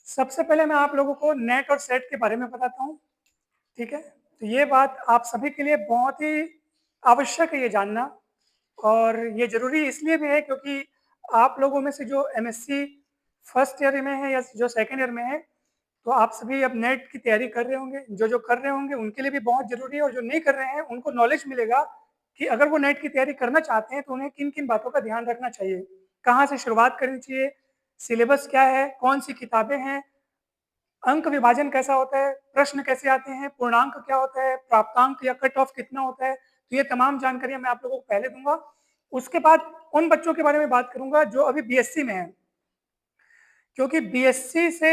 सबसे पहले मैं आप लोगों को नेट और सेट के बारे में बताता हूँ, ठीक है? तो ये बात आप सभी के लिए बहुत ही आवश्यक है ये जानना और ये ज़रूरी इसलिए भी है क्योंकि आप लोगों में से जो एमएससी फर्स्ट ईयर में है या जो सेकंड ईयर में है, तो आप सभी अब नेट की तैयारी कर रहे होंगे। जो कर रहे होंगे उनके लिए भी बहुत ज़रूरी है और जो नहीं कर रहे हैं उनको नॉलेज मिलेगा कि अगर वो नेट की तैयारी करना चाहते हैं तो उन्हें किन-किन बातों का ध्यान रखना चाहिए। कहाँ से शुरुआत करनी चाहिए, सिलेबस क्या है, कौन-सी किताबें हैं, अंक विभाजन कैसा होता है, प्रश्न कैसे आते हैं, पूर्णांक क्या होता है, प्राप्तांक या कट ऑफ कितना होता है, तो ये तमाम जानकारियाँ मैं आप लोगों को पहले दूँगा। उसके बाद उन बच्चों के बारे में बात करूँगा जो अभी बीएससी में हैं, क्योंकि बीएससी से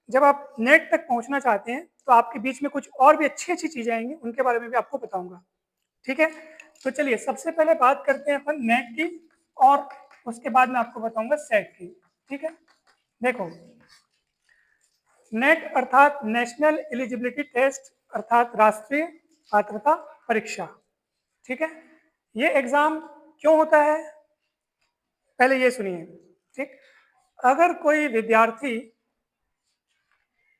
जब आप नेट तक पहुँचना चाहते हैं, तो आपके बीच में कुछ और भी अच्छी-अच्छी चीज़ें आएँगी, उनके बारे में भी आपको बताऊँगा, ठीक है? तो चलिए सबसे पहले बात करते हैं अपन नेट की और उसके बाद मैं आपको बताऊँगा सेट की, ठीक है? देखो नेट अर्थात नेशनल एलिजिबिलिटी टेस्ट अर्थात राष्ट्रीय पात्रता परीक्षा, ठीक है? ये एग्जाम क्यों होता है? पहले ये सुनिए, ठीक? अगर कोई विद्यार्थी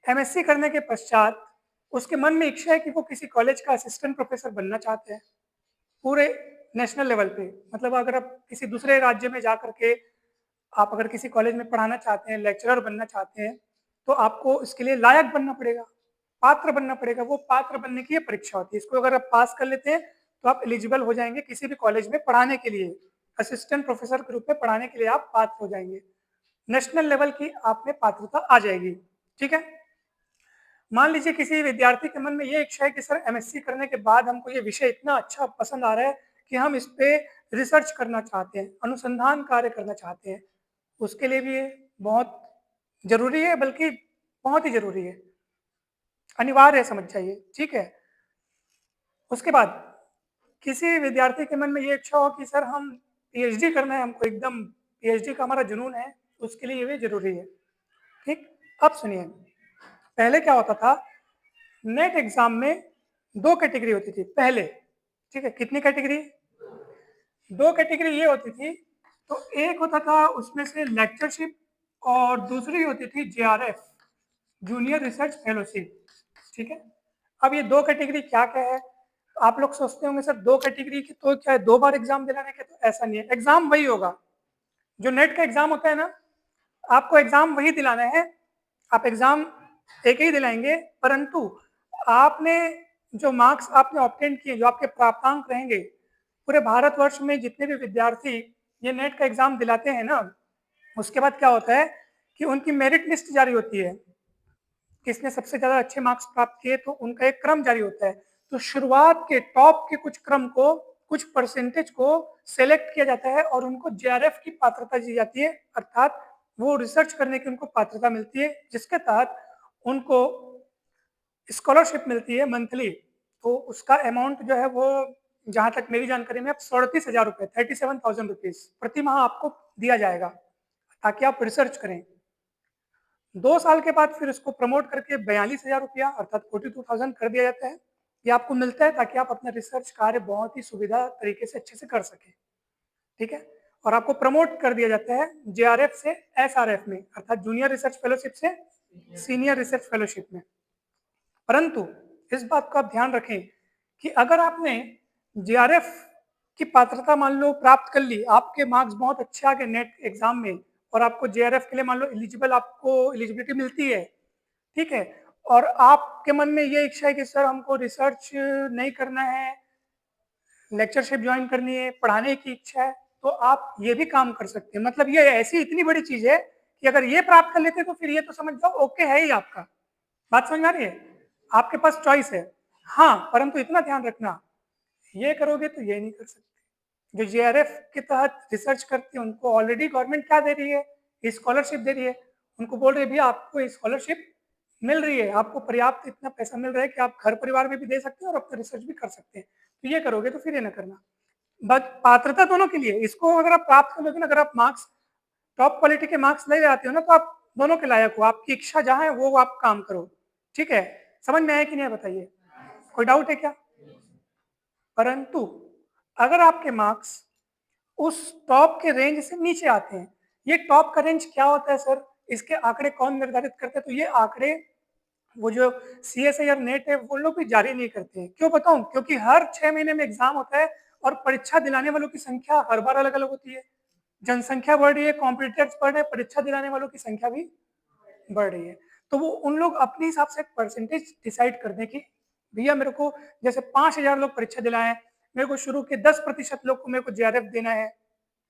एमएससी करने के पश्चात उसके मन में इच्छा है कि वो किसी कॉलेज का असिस्टेंट प्रोफेसर बनना चाहते हैं, पूरे नेशनल लेवल पे, मतलब अगर आप किसी दूसरे राज्य में जा करके आप अगर किसी कॉलेज में पढ़ाना चाहते हैं, लेक्चरर बनना चाहते हैं, तो आपको इसके लिए लायक बनना पड़ेगा, पात्र बनना पड़ेगा। वो पात्र बनने की ये परीक्षा होती है। इसको अगर आप पास कर लेते हैं, तो आप एलिजिबल हो जाएँगे किसी भी कॉलेज में पढ़ाने के लिए। असिस्टेंट प्रोफेसर के रूप में पढ़ाने के लिए आप पात्र हो जाएँगे। नेशनल लेवल की आप में पात्रता आ जाएगी, ठीक है? मान लीजिए किसी विद्यार्थी के मन में ये इच्छा है कि सर एमएससी करने के बाद हमको ये विषय इतना अच्छा पसंद आ रहा है कि हम इस पे रिसर्च करना चाहते हैं, अनुसंधान कार्य करना चाहते हैं। उसके लिए भी ये बहुत ज़रूरी है, बल्कि बहुत ही ज़रूरी है, अनिवार्य है समझ जाइए, ठीक है? उसके बाद किसी विद्यार्थी के मन में ये इच्छा हो कि सर हम पीएचडी करना है हमको एकदम पीएचडी का हमारा जुनून है, उसके लिए ये भी ज़रूरी है, ठीक? अब सुनिए, पहले क्या होता था, नेट एग्ज़ाम में 2 कैटेगरी होती थी पहले, ठीक है? कितनी कैटेगरी? 2 कैटेगरी ये होती थी, तो एक होता था उसमें से लेक्चरशिप और दूसरी होती थी जेआरएफ, जूनियर रिसर्च फेलोशिप, ठीक है? अब ये 2 कैटेगरी क्या-क्या है? आप लोग सोचते होंगे सर 2 कैटेगरी की तो क्या है 2 बार एग्ज़ाम दिलाने के, तो ऐसा नहीं है, एग्ज़ाम वही होगा। जो नेट का एग्ज़ाम होता है ना, आपको एग्ज़ाम वही दिलाना है, आप एग्ज़ाम एक ही दिलाएँगे, परंतु आपने जो मार्क्स आपने ऑब्टेन किए, जो आपके प्राप्तांक रहेंगे, पूरे भारतवर्ष में जितने भी विद्यार्थी ये नेट का एग्ज़ाम दिलाते हैं ना, उसके बाद क्या होता है कि उनकी मेरिट लिस्ट जारी होती है। किसने सबसे ज़्यादा अच्छे मार्क्स प्राप्त किए, तो उनका एक क्रम जारी होता है। तो शुरुआत के टॉप के कुछ क्रम को, कुछ परसेंटेज को सेलेक्ट किया जाता है और उनको जेआरएफ की पात्रता दी जाती है, अर्थात वो रिसर्च करने की उनको पात्रता मिलती है, जिसके तहत उनको स्कॉलरशिप मिलती है मंथली। तो उसका अमाउंट जो है वो जहाँ तक मेरी जानकारी में अब 37,000 रुपए 37,000 रुपीज़ प्रति माह आपको दिया जाएगा, ताकि आप रिसर्च करें। 2 साल के बाद फिर इसको प्रमोट करके 42,000 रुपया अर्थात 42,000 कर दिया जाता है। ये आपको मिलता है ताकि आप अपना रिसर्च कार्य बहुत ही सुविधा तरीके से अच्छे से कर सकें, ठीक है? और आपको प्रमोट कर दिया जाता है जेआरएफ से एसआरएफ में, अर्थात जूनियर रिसर्च फेलोशिप से सीनियर रिसर्च फेलोशिप में। परंतु इस बात का आप ध्यान रखें कि अगर आपने जेआरएफ की पात्रता मान लो प्राप्त कर ली, आपके मार्क्स बहुत अच्छे आ गए नेट एग्जाम में और आपको जेआरएफ के लिए मान लो एलिजिबल आपको एलिजिबिलिटी मिलती है, ठीक है? और आपके मन में ये इच्छा है कि सर हमको रिसर्च नहीं करना है, लेक्चरशिप ज्वाइन करनी है, पढ़ाने की इच्छा है, तो आप ये भी काम कर सकते हैं। मतलब ये ऐसी इतनी बड़ी चीज़ है कि अगर ये प्राप्त कर लेते हैं तो फिर ये तो समझ जाओ ओके है ही आपका। बात समझ में आ रही है? आपके पास चॉइस है। हाँ, परंतु इतना ध्यान रखना, ये करोगे तो ये नहीं कर सकते। जो जेआरएफ के तहत रिसर्च करते हैं उनको ऑलरेडी गवर्नमेंट क्या दे रही है? स्कॉलरशिप दे रही है। उनको बोल रही है भैया आपको स्कॉलरशिप मिल रही है, आपको पर्याप्त इतना पैसा मिल रहा है कि आप घर परिवार में भी दे सकते हैं और अपना रिसर्च भी कर सकते हैं। तो ये करोगे तो फिर ये ना करना। बट पात्रता दोनों के लिए, इसको अगर आप प्राप्त कर लोगे ना, अगर आप मार्क्स टॉप क्वालिटी के मार्क्स ले आते हो ना, तो आप दोनों के लायक हो। आपकी इच्छा जहाँ है वो आप काम करो, ठीक है? समझ में आया कि नहीं बताइए? कोई डाउट है क्या? परंतु अगर आपके मार्क्स उस टॉप के रेंज से नीचे आते हैं, ये टॉप का रेंज क्या होता है सर? इसके आंकड़े कौन निर्धारित करते हैं? तो ये आंकड़े वो जो सीएसआई और नेट है वो लोग भी जारी नहीं करते हैं। क्यों बताऊं? क्योंकि हर 6 महीने में एग्जाम होता है और परीक्षा दिलाने वालों की संख्या हर बार अलग अलग होती है। जनसंख्या बढ़ रही है, कॉम्पिटिटर्स बढ़ रहे हैं, परीक्षा दिलाने वालों की संख्या भी बढ़ रही है। तो वो उन लोग अपने हिसाब से परसेंटेज डिसाइड कर दें कि भैया मेरे को जैसे 5,000 लोग परीक्षा दिलाएं, मेरे को शुरू के 10% लोग को मेरे को जेआरएफ देना है,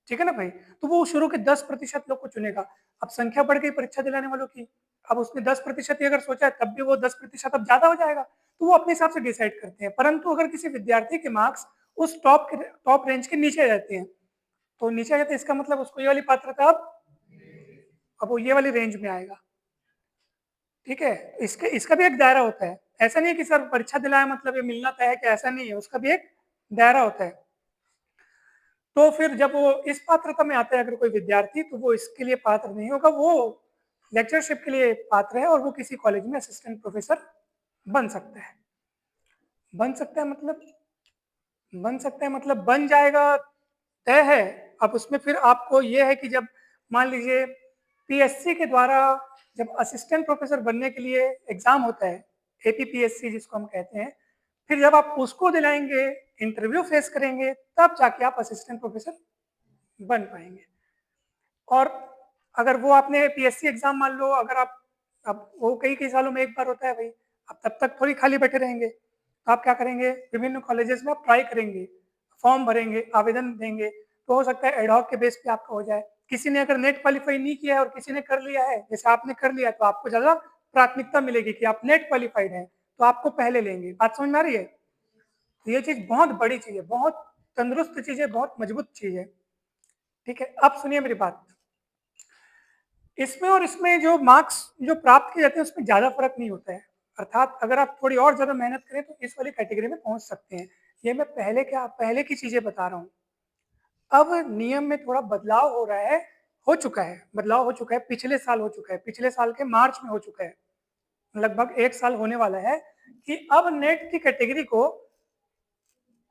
ठीक है ना भाई? तो वो शुरू के 10% लोग को चुनेगा। अब संख्या बढ़ गई परीक्षा दिलाने वालों की, अब उसने 10% ही अगर सोचा है तब भी वो 10% अब ज्यादा हो जाएगा, तो वो अपने हिसाब से डिसाइड करते हैं। परंतु अगर किसी विद्यार्थी के मार्क्स उस टॉप रेंज के नीचे रहते हैं, तो नीचे आ जाते हैं, इसका मतलब उसको ये वाली पात्रता अब वो ये वाली रेंज में आएगा, ठीक है? इसका भी एक दायरा होता है। ऐसा नहीं है कि सर परीक्षा दिलाया मतलब ये मिलना तय है, कि ऐसा नहीं है, उसका भी एक दायरा होता है। तो फिर जब वो इस पात्रता में आता है अगर कोई विद्यार्थी, तो वो इसके लिए पात्र नहीं होगा, वो लेक्चरशिप के लिए पात्र है और वो किसी कॉलेज में असिस्टेंट प्रोफेसर बन सकता है। बन सकता है मतलब बन जाएगा तय है। अब उसमें फिर आपको ये है कि जब मान लीजिए पीएससी के द्वारा जब असिस्टेंट प्रोफेसर बनने के लिए एग्जाम होता है, एपीपीएससी जिसको हम कहते हैं, फिर जब आप उसको दिलाएंगे, इंटरव्यू फेस करेंगे, तब जाके आप असिस्टेंट प्रोफेसर बन पाएंगे। और अगर वो आपने पीएससी एग्जाम मान लो, अगर आप अब वो कई कई सालों में एक बार होता है भाई, अब तब तक थोड़ी खाली बैठे रहेंगे, तो आप क्या करेंगे, विभिन्न कॉलेजेस में आप ट्राई करेंगे, फॉर्म भरेंगे, आवेदन देंगे, तो हो सकता है एडहॉक के बेस पे आपका हो जाए। किसी ने अगर नेट क्वालिफाई नहीं किया है और किसी ने कर लिया है, जैसे आपने कर लिया, तो आपको ज्यादा प्राथमिकता मिलेगी कि आप नेट क्वालिफाइड हैं, तो आपको पहले लेंगे। बात समझ में आ रही है? तो ये चीज बहुत बड़ी चीज है, बहुत तंदुरुस्त चीज है, बहुत मजबूत चीज है, ठीक है? अब सुनिए मेरी बात। इसमें और इसमें जो मार्क्स जो प्राप्त किए जाते हैं उसमें ज़्यादा फर्क नहीं होता है। अर्थात अगर आप थोड़ी और ज़्यादा मेहनत करें तो इस वाली कैटेगरी में पहुंच सकते हैं। ये मैं पहले की चीज़ें बता रहा हूँ। अब नियम में थोड़ा बदलाव हो रहा है, बदलाव हो चुका है, पिछले साल हो चुका है, पिछले साल के मार्च में हो चुका है, लगभग 1 साल होने वाला है, कि अब नेट की कैटेगरी को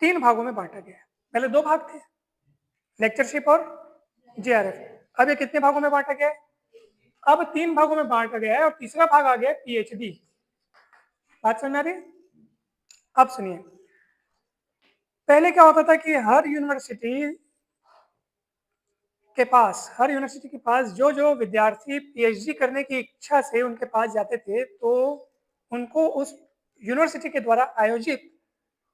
3 भागों में बांटा गया है। पहले 2 भाग थे, लेक्चरशिप और जेआरएफ। अब ये कितने भागों में बांटा गया है? अब 3 भागों में बांटा गया है और तीसरा भाग आ गया पीएचडी। बात समझ आ रही है? अब सुनिए, पहले क्या होता था कि हर यूनिवर्सिटी के पास जो जो विद्यार्थी पीएचडी करने की इच्छा से उनके पास जाते थे, तो उनको उस यूनिवर्सिटी के द्वारा आयोजित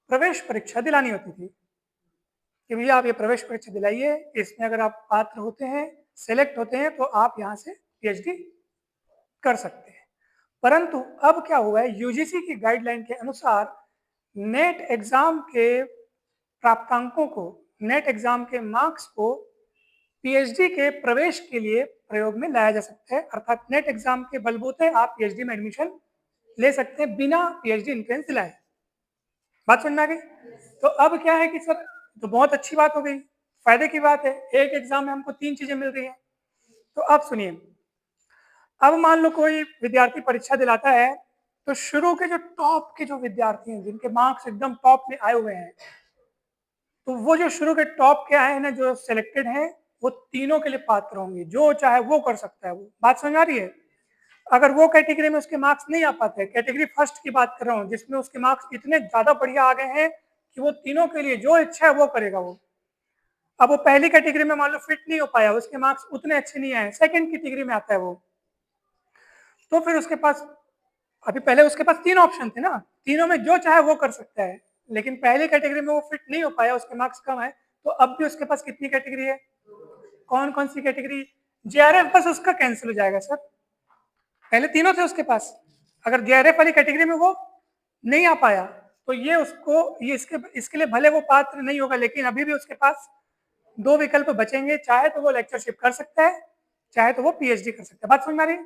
प्रवेश परीक्षा दिलानी होती थी कि भैया आप ये प्रवेश परीक्षा दिलाइए, इसमें अगर आप पात्र होते हैं, सेलेक्ट होते हैं, तो आप यहाँ से पीएचडी कर सकते हैं। परंतु अब क्या हुआ है, यूजीसी की गाइडलाइन के अनुसार नेट एग्जाम के प्राप्तांकों को, नेट एग्जाम के मार्क्स को पीएचडी के प्रवेश के लिए प्रयोग में लाया जा सकता है। अर्थात नेट एग्जाम के बलबूते आप पीएचडी में एडमिशन ले सकते हैं बिना पीएचडी एंट्रेंस दिलाए। बात समझ में आ गई? तो अब क्या है कि सर, तो बहुत अच्छी बात हो गई, फायदे की बात है, एक एग्जाम में हमको 3 चीजें मिल रही हैं। तो अब सुनिए, अब मान लो कोई विद्यार्थी परीक्षा दिलाता है, तो शुरू के जो टॉप के जो विद्यार्थी हैं, जिनके मार्क्स एकदम टॉप में आए हुए हैं, तो वो जो शुरू के टॉप के आए हैं ना, जो सिलेक्टेड हैं, वो तीनों के लिए पात्र होंगे, जो चाहे वो कर सकता है। वो बात समझ आ रही है? अगर वो कैटेगरी में उसके मार्क्स नहीं आ पाते, कैटेगरी फर्स्ट की बात कर रहा हूँ, जिसमें उसके मार्क्स इतने ज्यादा बढ़िया आ गए हैं कि वो तीनों के लिए जो इच्छा है वो करेगा वो। अब वो पहली कैटेगरी में मान लो फिट नहीं हो पाया, उसके मार्क्स उतने अच्छे नहीं आए, सेकंड कैटेगरी में आता है वो, तो फिर उसके पास, अभी पहले उसके पास 3 ऑप्शन थे ना, तीनों में जो चाहे वो कर सकता है, लेकिन पहली कैटेगरी में वो फिट नहीं हो पाया, उसके मार्क्स कम है, तो अब भी उसके पास कितनी कैटेगरी है? कौन कौन सी कैटेगरी? जेआरएफ बस उसका कैंसिल हो जाएगा सर, पहले तीनों थे उसके पास, अगर जेआरएफ वाली कैटेगरी में वो नहीं आ पाया, तो ये इसके लिए भले वो पात्र नहीं होगा, लेकिन अभी भी उसके पास 2 विकल्प बचेंगे, चाहे तो वो लेक्चरशिप कर सकता है, चाहे तो वो पीएचडी कर सकता है। बात समझ में आ रही है?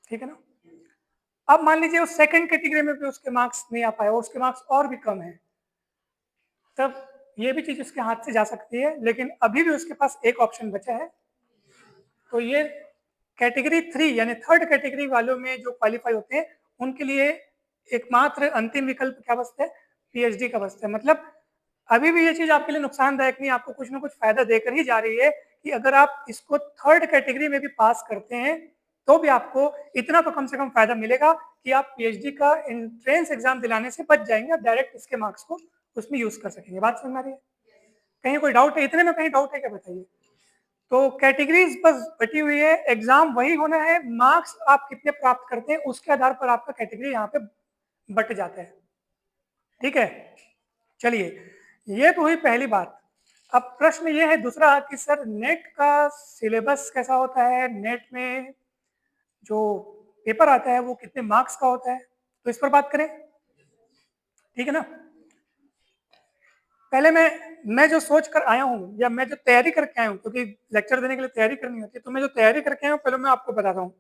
ठीक है ना? अब मान लीजिए उस सेकंड कैटेगरी में भी उसके मार्क्स नहीं आ पाए, उसके मार्क्स और भी कम है, तब ये भी चीज उसके हाथ से जा सकती है, लेकिन अभी भी उसके पास एक ऑप्शन बचा है। तो ये कैटेगरी 3 यानी थर्ड कैटेगरी वालों में जो क्वालिफाई होते हैं, उनके लिए एकमात्र अंतिम विकल्प क्या बचता है? पीएचडी का बचता है। मतलब अभी भी ये चीज आपके लिए नुकसानदायक नहीं, आपको कुछ ना कुछ फायदा देकर ही जा रही है कि अगर आप इसको थर्ड कैटेगरी में भी पास करते हैं तो भी आपको इतना तो कम से कम फायदा मिलेगा कि आप पीएचडी का एंट्रेंस एग्जाम दिलाने से बच जाएंगे, आप डायरेक्ट इसके मार्क्स को उसमें यूज कर सकेंगे। बात समझ में आ रही है? कहीं कोई डाउट है? इतने में कहीं डाउट है क्या, बताइए? तो कैटेगरीज बस बटी हुई है, एग्जाम वही होना है, मार्क्स आप कितने प्राप्त करते हैं उसके आधार पर आपका कैटेगरी यहाँ पे बट जाता है। ठीक है, चलिए ये तो हुई पहली बात। अब प्रश्न ये है दूसरा कि सर नेट का सिलेबस कैसा होता है, नेट में जो पेपर आता है वो कितने मार्क्स का होता है, तो इस पर बात करें। ठीक है ना? पहले मैं जो सोच कर आया हूँ या मैं जो तैयारी करके आया हूँ, क्योंकि लेक्चर देने के लिए तैयारी करनी होती है, तो मैं जो तैयारी करके आया हूँ पहले मैं आपको बताता हूँ।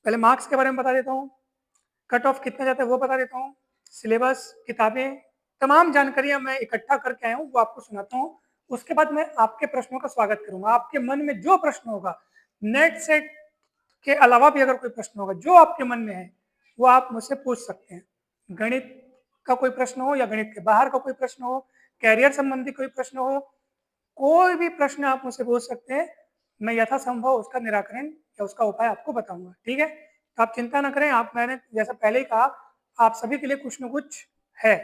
पहले मार्क्स के बारे में बता देता हूँ, कट ऑफ कितना जाता है वो बता देता हूँ, सिलेबस, किताबें, तमाम जानकारियां मैं इकट्ठा करके आया हूँ वो आपको सुनाता हूँ। उसके बाद मैं आपके प्रश्नों का स्वागत करूंगा। आपके मन में जो प्रश्न होगा, नेट सेट के अलावा भी अगर कोई प्रश्न होगा जो आपके मन में है वो आप मुझसे पूछ सकते हैं। गणित का कोई प्रश्न हो या गणित के बाहर का कोई प्रश्न हो, कैरियर संबंधी कोई प्रश्न हो, कोई भी प्रश्न आप मुझसे पूछ सकते हैं, मैं यथासंभव उसका निराकरण या उसका उपाय आपको बताऊंगा। ठीक है, तो आप चिंता ना करें, आप, मैंने जैसा पहले ही कहा, आप सभी के लिए कुछ न कुछ है।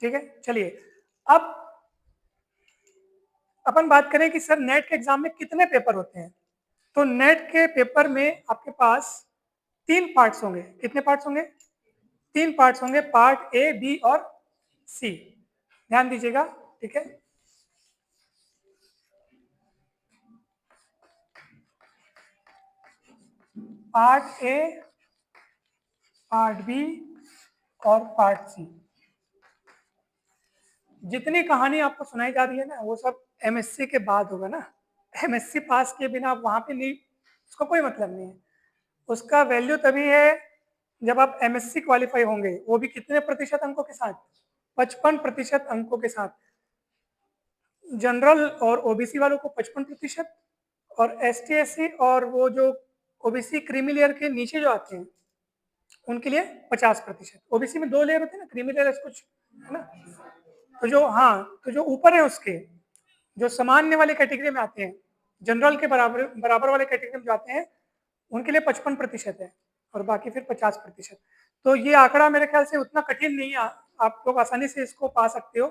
ठीक है, चलिए अब अपन बात करें कि सर नेट के एग्जाम में कितने पेपर होते हैं। तो नेट के पेपर में आपके पास 3 पार्ट्स होंगे। कितने पार्ट्स होंगे? 3 पार्ट्स होंगे, पार्ट ए, बी और सी। ध्यान दीजिएगा। ठीक है, पार्ट ए, पार्ट बी और पार्ट सी। जितनी कहानी आपको सुनाई जा रही है ना वो सब एमएससी के बाद होगा ना। एमएससी पास किए बिना आप वहां पे नहीं, उसका कोई मतलब नहीं है। उसका वैल्यू तभी है जब आप एमएससी क्वालिफाई होंगे, वो भी कितने प्रतिशत अंकों के साथ? 55% अंकों के साथ। जनरल और ओबीसी वालों को 55%, और एसटी एससी और वो जो ओबीसी क्रीमी लेयर के नीचे जो आते हैं उनके लिए 50%। ओबीसी में 2 लेयर होते हैं ना, क्रीमी लेयर कुछ है ना, तो जो, हाँ, तो जो ऊपर है उसके, जो सामान्य वाली कैटेगरी में आते हैं, जनरल के बराबर बराबर वाले कैटेगरी में जो आते हैं उनके लिए 55% है, और बाकी फिर 50%। तो ये आंकड़ा मेरे ख्याल से उतना कठिन नहीं है, आप लोग आसानी से इसको पा सकते हो।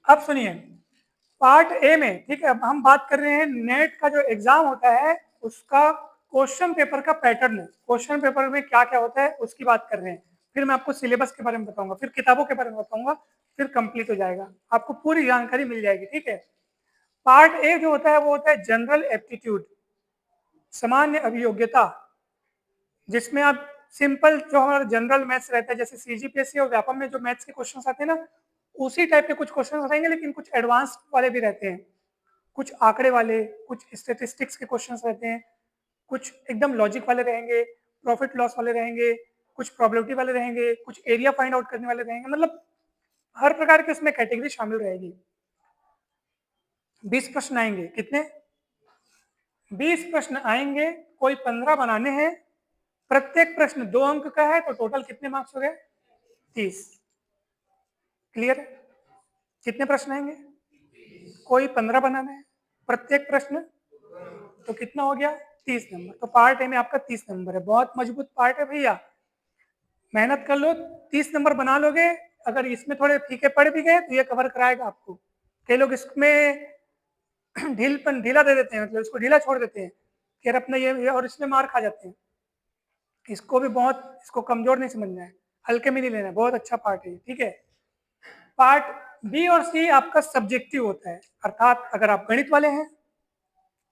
अब सुनिए पार्ट ए में, ठीक है, अब हम बात कर रहे हैं नेट का जो एग्जाम होता है उसका क्वेश्चन पेपर का पैटर्न है, क्वेश्चन पेपर में क्या क्या होता है उसकी बात कर रहे हैं। फिर मैं आपको सिलेबस के बारे में बताऊंगा, फिर किताबों के बारे में बताऊंगा, फिर कंप्लीट हो जाएगा, आपको पूरी जानकारी मिल जाएगी। ठीक है, पार्ट ए जो होता है वो होता है जनरल एप्टीट्यूड, सामान्य अभियोग्यता, जिसमें आप सिंपल जो हमारा जनरल मैथ्स रहता है, जैसे सीजीपीएससी और व्यापम में जो मैथ्स के क्वेश्चन आते हैं ना, उसी टाइप के कुछ क्वेश्चन रहेंगे, लेकिन कुछ एडवांस वाले भी रहते हैं, कुछ आंकड़े वाले, कुछ स्टेटिस्टिक्स के क्वेश्चंस रहते हैं, कुछ एकदम लॉजिक वाले रहेंगे, प्रॉफिट लॉस वाले रहेंगे, कुछ प्रोबेबिलिटी वाले रहेंगे, कुछ एरिया फाइंड आउट करने वाले रहेंगे, मतलब हर प्रकार की उसमें कैटेगरी शामिल रहेगी। 20 प्रश्न आएंगे। कितने? 20 प्रश्न आएंगे, कोई 15 बनाने हैं, प्रत्येक प्रश्न 2 अंक का है, तो टोटल कितने मार्क्स हो गए? 30। क्लियर? कितने प्रश्न आएंगे? कोई 15 बनाना है, प्रत्येक प्रश्न, तो कितना हो गया? 30 नंबर। तो पार्ट ए में आपका 30 नंबर है, बहुत मजबूत पार्ट है भैया, मेहनत कर लो, 30 नंबर बना लोगे। अगर इसमें थोड़े फीके पड़ भी गए तो ये कवर कराएगा आपको। कई लोग इसमें ढीला दे देते हैं, मतलब इसको ढीला छोड़ देते हैं कि यार अपना ये, और इसमें मार खा जाते हैं। इसको भी बहुत, इसको कमजोर नहीं समझना है, हल्के में नहीं लेना है, बहुत अच्छा पार्ट है। ठीक है, पार्ट बी और सी आपका सब्जेक्टिव होता है, अर्थात अगर आप गणित वाले हैं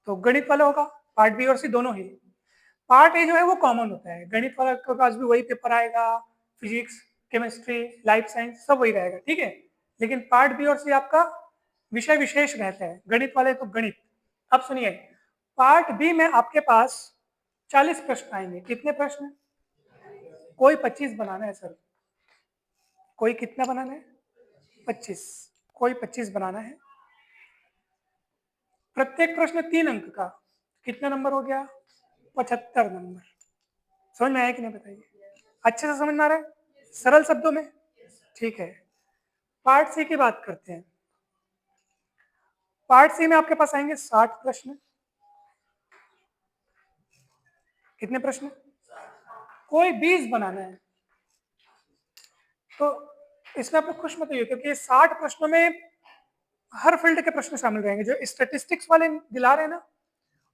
तो गणित वाला होगा, पार्ट बी और सी दोनों ही। पार्ट ए जो है वो कॉमन होता है, गणित वाला के पास भी वही पेपर आएगा, फिजिक्स, केमिस्ट्री, लाइफ साइंस सब वही रहेगा। ठीक है, लेकिन पार्ट बी और सी आपका विषय विशेष रहता है, गणित वाले तो गणित। अब सुनिए, पार्ट बी में आपके पास 40 प्रश्न आएंगे। कितने प्रश्न? कोई 25 बनाना है सर। कोई कितना बनाना है? 25। कोई 25 बनाना है, प्रत्येक प्रश्न 3 अंक का, कितना नंबर हो गया? 75 नंबर। समझ में आया कि नहीं, बताइए? अच्छे से समझ में आ रहा है, सरल शब्दों में? ठीक है, पार्ट सी की बात करते हैं। पार्ट सी में आपके पास आएंगे 60 प्रश्न। कितने प्रश्न? कोई 20 बनाना है। तो इसमें आप लोग खुश मत होइए, क्योंकि 60 प्रश्नों में हर फील्ड के प्रश्न शामिल रहेंगे। जो स्टैटिस्टिक्स वाले दिला रहे हैं ना,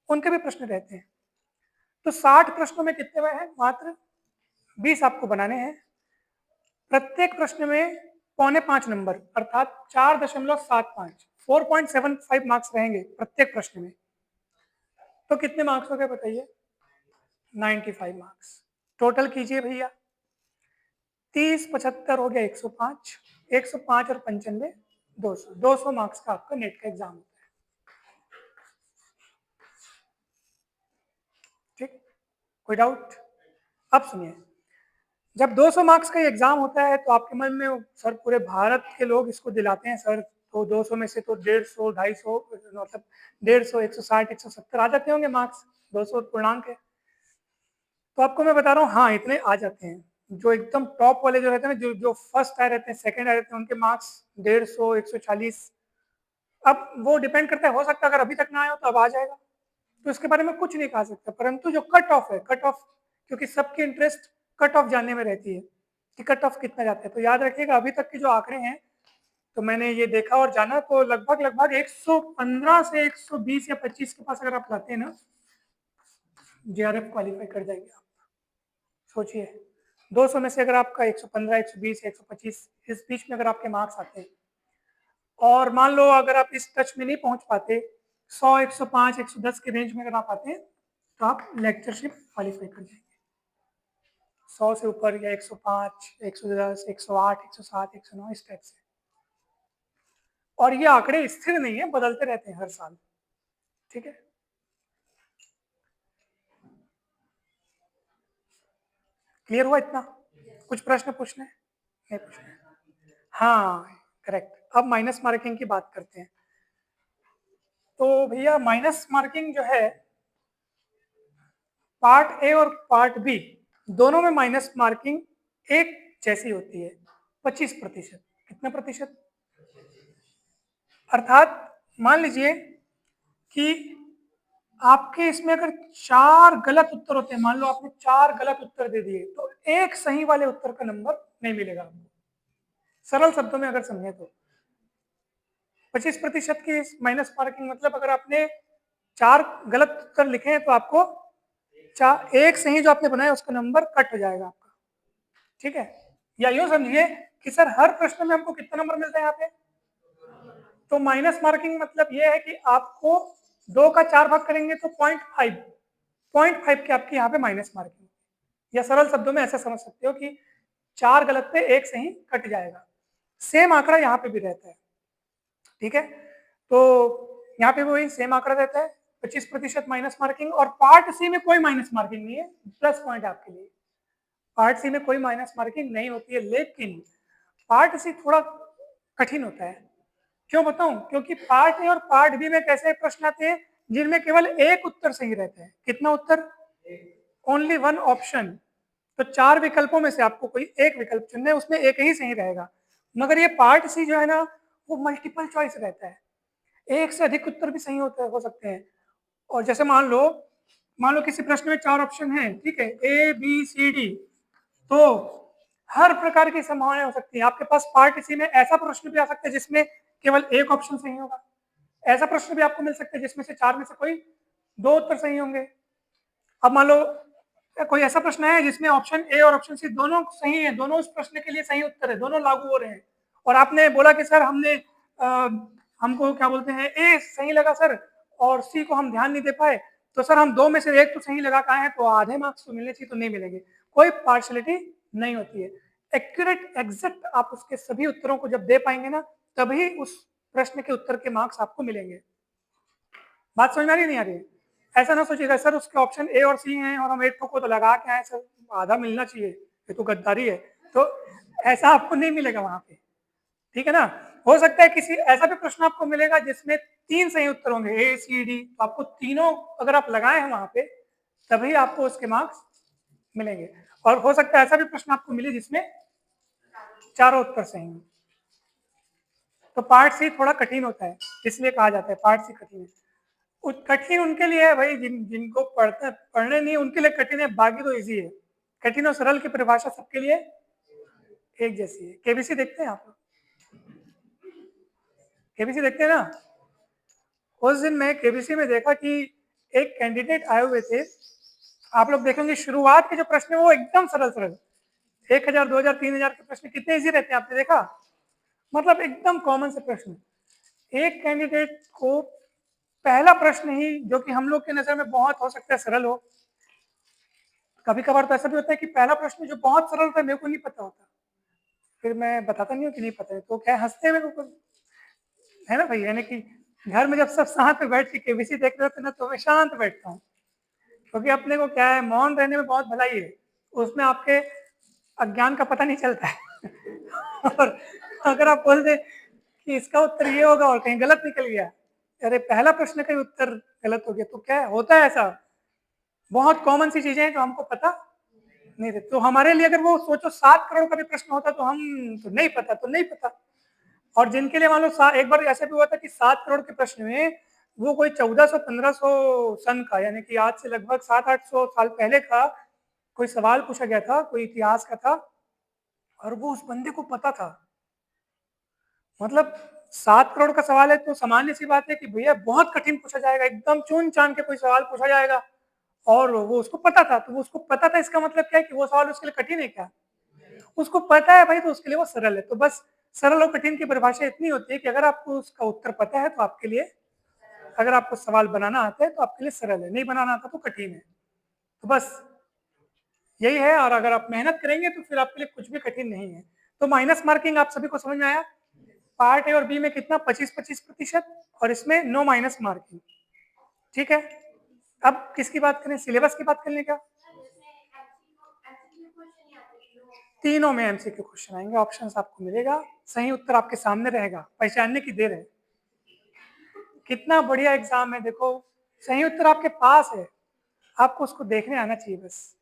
उनके भी प्रश्न रहते हैं। तो 60 प्रश्नों में कितने में है? मात्र 20 आपको बनाने हैं। प्रत्येक प्रश्न में 4.25 नंबर अर्थात 4.75 4.75 मार्क्स रहेंगे प्रत्येक प्रश्न में। तो कितने मार्क्स हो गए बताइए? 95 मार्क्स। टोटल कीजिए भैया, 30 75 हो गया 105, 105 और 95 200। 200 मार्क्स का आपका नेट का एग्जाम होता है। ठीक, कोई डाउट? अब सुनिए, जब 200 मार्क्स का एग्जाम होता है तो आपके मन में सर पूरे भारत के लोग इसको दिलाते हैं सर, तो 200 में से तो 150 250 मतलब 150 160 170 आ जाते होंगे मार्क्स। 200 पूर्णांक है। तो आपको मैं बता रहा हूँ, हाँ इतने आ जाते हैं। जो एकदम टॉप वाले जो रहते हैं ना, जो जो फर्स्ट आए रहते हैं, सेकंड आए रहते हैं, उनके मार्क्स 150 140। अब वो डिपेंड करता है, हो सकता है अगर अभी तक ना आया हो तो अब आ जाएगा, तो इसके बारे में कुछ नहीं कहा सकता। परंतु जो कट ऑफ है, कट ऑफ, क्योंकि सबकी इंटरेस्ट कट ऑफ जानने में रहती है कि कट ऑफ कितना जाता है। तो याद रखिएगा, अभी तक के जो आंकड़े हैं, तो मैंने ये देखा और जाना, तो लगभग लगभग 115 से 120 या 25 के पास अगर आप लाते हैं ना, जेआरएफ क्वालिफाई कर जाएंगे आप। सोचिए, 200 में से अगर आपका 115 120 125 इस बीच में अगर आपके मार्क्स आते हैं, और मान लो अगर आप इस टच में नहीं पहुंच पाते, 100 105 110 के रेंज में अगर आप आते हैं, तो आप लेक्चरशिप क्वालिफाई कर जाएंगे। 100 से ऊपर या 105 110 108 107 109 इस टाइप से। और ये आंकड़े स्थिर नहीं है, बदलते रहते हैं हर साल। ठीक है, क्लियर हुआ इतना? कुछ प्रश्न पूछने? नहीं पूछने? हाँ करेक्ट। अब माइनस मार्किंग की बात करते हैं। तो भैया माइनस मार्किंग जो है, पार्ट ए और पार्ट बी दोनों में माइनस मार्किंग एक जैसी होती है, 25%। कितना प्रतिशत? अर्थात मान लीजिए कि आपके इसमें अगर 4 गलत उत्तर होते हैं, मान लो आपने 4 गलत उत्तर दे दिए, तो एक सही वाले उत्तर का नंबर नहीं मिलेगा आपको। सरल शब्दों में अगर समझे तो 25% की माइनस मार्किंग मतलब अगर आपने 4 गलत उत्तर लिखे हैं तो आपको एक सही जो आपने बनाया उसका नंबर कट हो जाएगा आपका। ठीक है, या यूं समझिए कि सर हर प्रश्न में हमको कितना नंबर मिलता है यहाँ पे? तो माइनस मार्किंग मतलब ये है कि आपको 2 का 4 भाग करेंगे तो 0.5 के आपकी यहाँ पे माइनस मार्किंग। या सरल शब्दों में ऐसा समझ सकते हो कि 4 गलत पे एक सही कट जाएगा। सेम आंकड़ा यहाँ पे भी रहता है। ठीक है, तो यहाँ पे वही सेम आंकड़ा रहता है, 25% माइनस मार्किंग। और पार्ट सी में कोई माइनस मार्किंग नहीं है, प्लस पॉइंट आपके लिए। पार्ट सी में कोई माइनस मार्किंग नहीं होती है, लेकिन पार्ट सी थोड़ा कठिन होता है। क्यों बताऊं? क्योंकि पार्ट ए और पार्ट बी में कैसे प्रश्न आते हैं जिनमें केवल एक उत्तर सही रहता है। कितना उत्तर? Only one option. तो 4 विकल्पों में से आपको कोई एक विकल्प चुनना है, उसमें एक ही सही रहेगा। मगर ये पार्ट सी जो है ना, वो मल्टीपल चॉइस रहता है, एक से अधिक उत्तर भी सही हो सकते हैं। और जैसे मान लो किसी प्रश्न में 4 ऑप्शन हैं, ठीक है, ए बी सी डी, तो हर प्रकार की संभावनाएं हो सकती है। आपके पास पार्ट सी में ऐसा प्रश्न भी आ सकता है जिसमें केवल एक ऑप्शन सही होगा। ऐसा प्रश्न भी आपको मिल सकता है जिसमें से 4 में से कोई 2 उत्तर सही होंगे। अब मान लो कोई ऐसा प्रश्न है जिसमें ऑप्शन ए और ऑप्शन सी दोनों सही है, दोनों उस प्रश्न के लिए सही उत्तर है, दोनों लागू हो रहे हैं, और आपने बोला कि सर हमको क्या बोलते हैं, ए सही लगा सर और सी को हम ध्यान नहीं दे पाए, तो सर हम 2 में से एक तो सही लगा के आए हैं, तो आधे मार्क्स तो मिलने चाहिए, तो नहीं मिलेंगे। कोई पार्शलिटी नहीं होती है। एक्यूरेट एग्जैक्ट आप उसके सभी उत्तरों को जब दे पाएंगे ना, तभी उस प्रश्न के उत्तर के मार्क्स आपको मिलेंगे। बात समझ में आ रही है नहीं आ रही है? ऐसा ना सोचिएगा सर उसके ऑप्शन ए और सी हैं और हम एक को तो लगा के आए, सर आधा मिलना चाहिए, ये तो गद्दारी है। तो ऐसा आपको नहीं मिलेगा वहां पे। ठीक है ना? हो सकता है किसी ऐसा भी प्रश्न आपको मिलेगा जिसमें 3 सही उत्तर होंगे, ए सी डी, तो आपको तीनों अगर आप लगाए हैं वहां पे, तभी आपको उसके मार्क्स मिलेंगे। और हो सकता है ऐसा भी प्रश्न आपको मिले जिसमें 4 उत्तर सही हैं। तो पार्ट सी थोड़ा कठिन होता है, इसलिए कहा जाता है पार्ट सी कठिन है। कठिन उनके लिए है भाई जिनको पढ़ने नहीं उनके लिए कठिन है, बाकी तो इजी है। कठिन और सरल की परिभाषा सबके लिए एक जैसी है। केबीसी देखते हैं आप? केबीसी देखते हैं ना? उस दिन मैं केबीसी में देखा कि एक कैंडिडेट आए हुए थे। आप लोग देखेंगे शुरुआत के जो प्रश्न है वो एकदम सरल सरल, 1000, 2000, 3000 के प्रश्न कितने इजी रहते हैं, आपने देखा? मतलब एकदम कॉमन से प्रश्न। एक कैंडिडेट को पहला प्रश्न ही, जो कि हम लोग के नजर में बहुत हो सकता है सरल हो, कभी कभार तो ऐसा भी होता है कि पहला प्रश्न जो बहुत सरल होता है मेरे को नहीं पता होता, फिर मैं बताता नहीं हूँ कि नहीं पता है, तो क्या हंसते मेरे को, है ना भाई? यानी कि घर में जब सब साथ में बैठ के केबीसी देख रहे होते ना तो मैं शांत बैठता हूँ, क्योंकि अपने को क्या है, मौन रहने में बहुत भलाई है, उसमें आपके अज्ञान का पता नहीं चलता है और अगर आप बोल दे कि इसका उत्तर ये होगा और कहीं गलत निकल गया, अरे पहला प्रश्न का ही उत्तर गलत हो गया, तो क्या होता है ऐसा? बहुत कॉमन सी चीजें हैं जो हमको पता नहीं रहती। तो हमारे लिए अगर वो सोचो 7 करोड़ का भी प्रश्न होता तो हम तो नहीं पता तो नहीं पता। और जिनके लिए मान लो एक बार ऐसा भी हुआ था कि 7 करोड़ के प्रश्न में वो कोई 1400-1500 सन का, यानी कि आज से लगभग 700-800 साल पहले का कोई सवाल पूछा गया था, कोई इतिहास का था, और वो उस बंदे को पता था। मतलब 7 करोड़ का सवाल है तो सामान्य सी बात है कि भैया बहुत कठिन पूछा जाएगा, एकदम चुन चान के कोई सवाल पूछा जाएगा, और वो उसको पता था। तो वो उसको पता था, इसका मतलब क्या है कि वो सवाल उसके लिए कठिन है क्या? उसको पता है भाई, तो उसके लिए वो सरल है। तो बस सरल और कठिन की परिभाषा इतनी होती है कि अगर आपको उसका उत्तर पता है तो आपके लिए, अगर आपको सवाल बनाना आता है तो आपके लिए सरल है, नहीं बनाना आता तो कठिन है। तो बस यही है, और अगर आप मेहनत करेंगे तो फिर आपके लिए कुछ भी कठिन नहीं है। तो माइनस मार्किंग आप सभी को समझ में आया? पार्ट ए और बी में कितना, 25-25%, और इसमें नो माइनस मार्किंग। ठीक है, अब किसकी बात करें, सिलेबस की बात करने का? तीनों में एमसीक्यू क्वेश्चन आएंगे, ऑप्शंस आपको मिलेगा, सही उत्तर आपके सामने रहेगा, पहचानने की देर है। कितना बढ़िया एग्जाम है, देखो सही उत्तर आपके पास है, आपको उसको देखने आना चाहिए बस,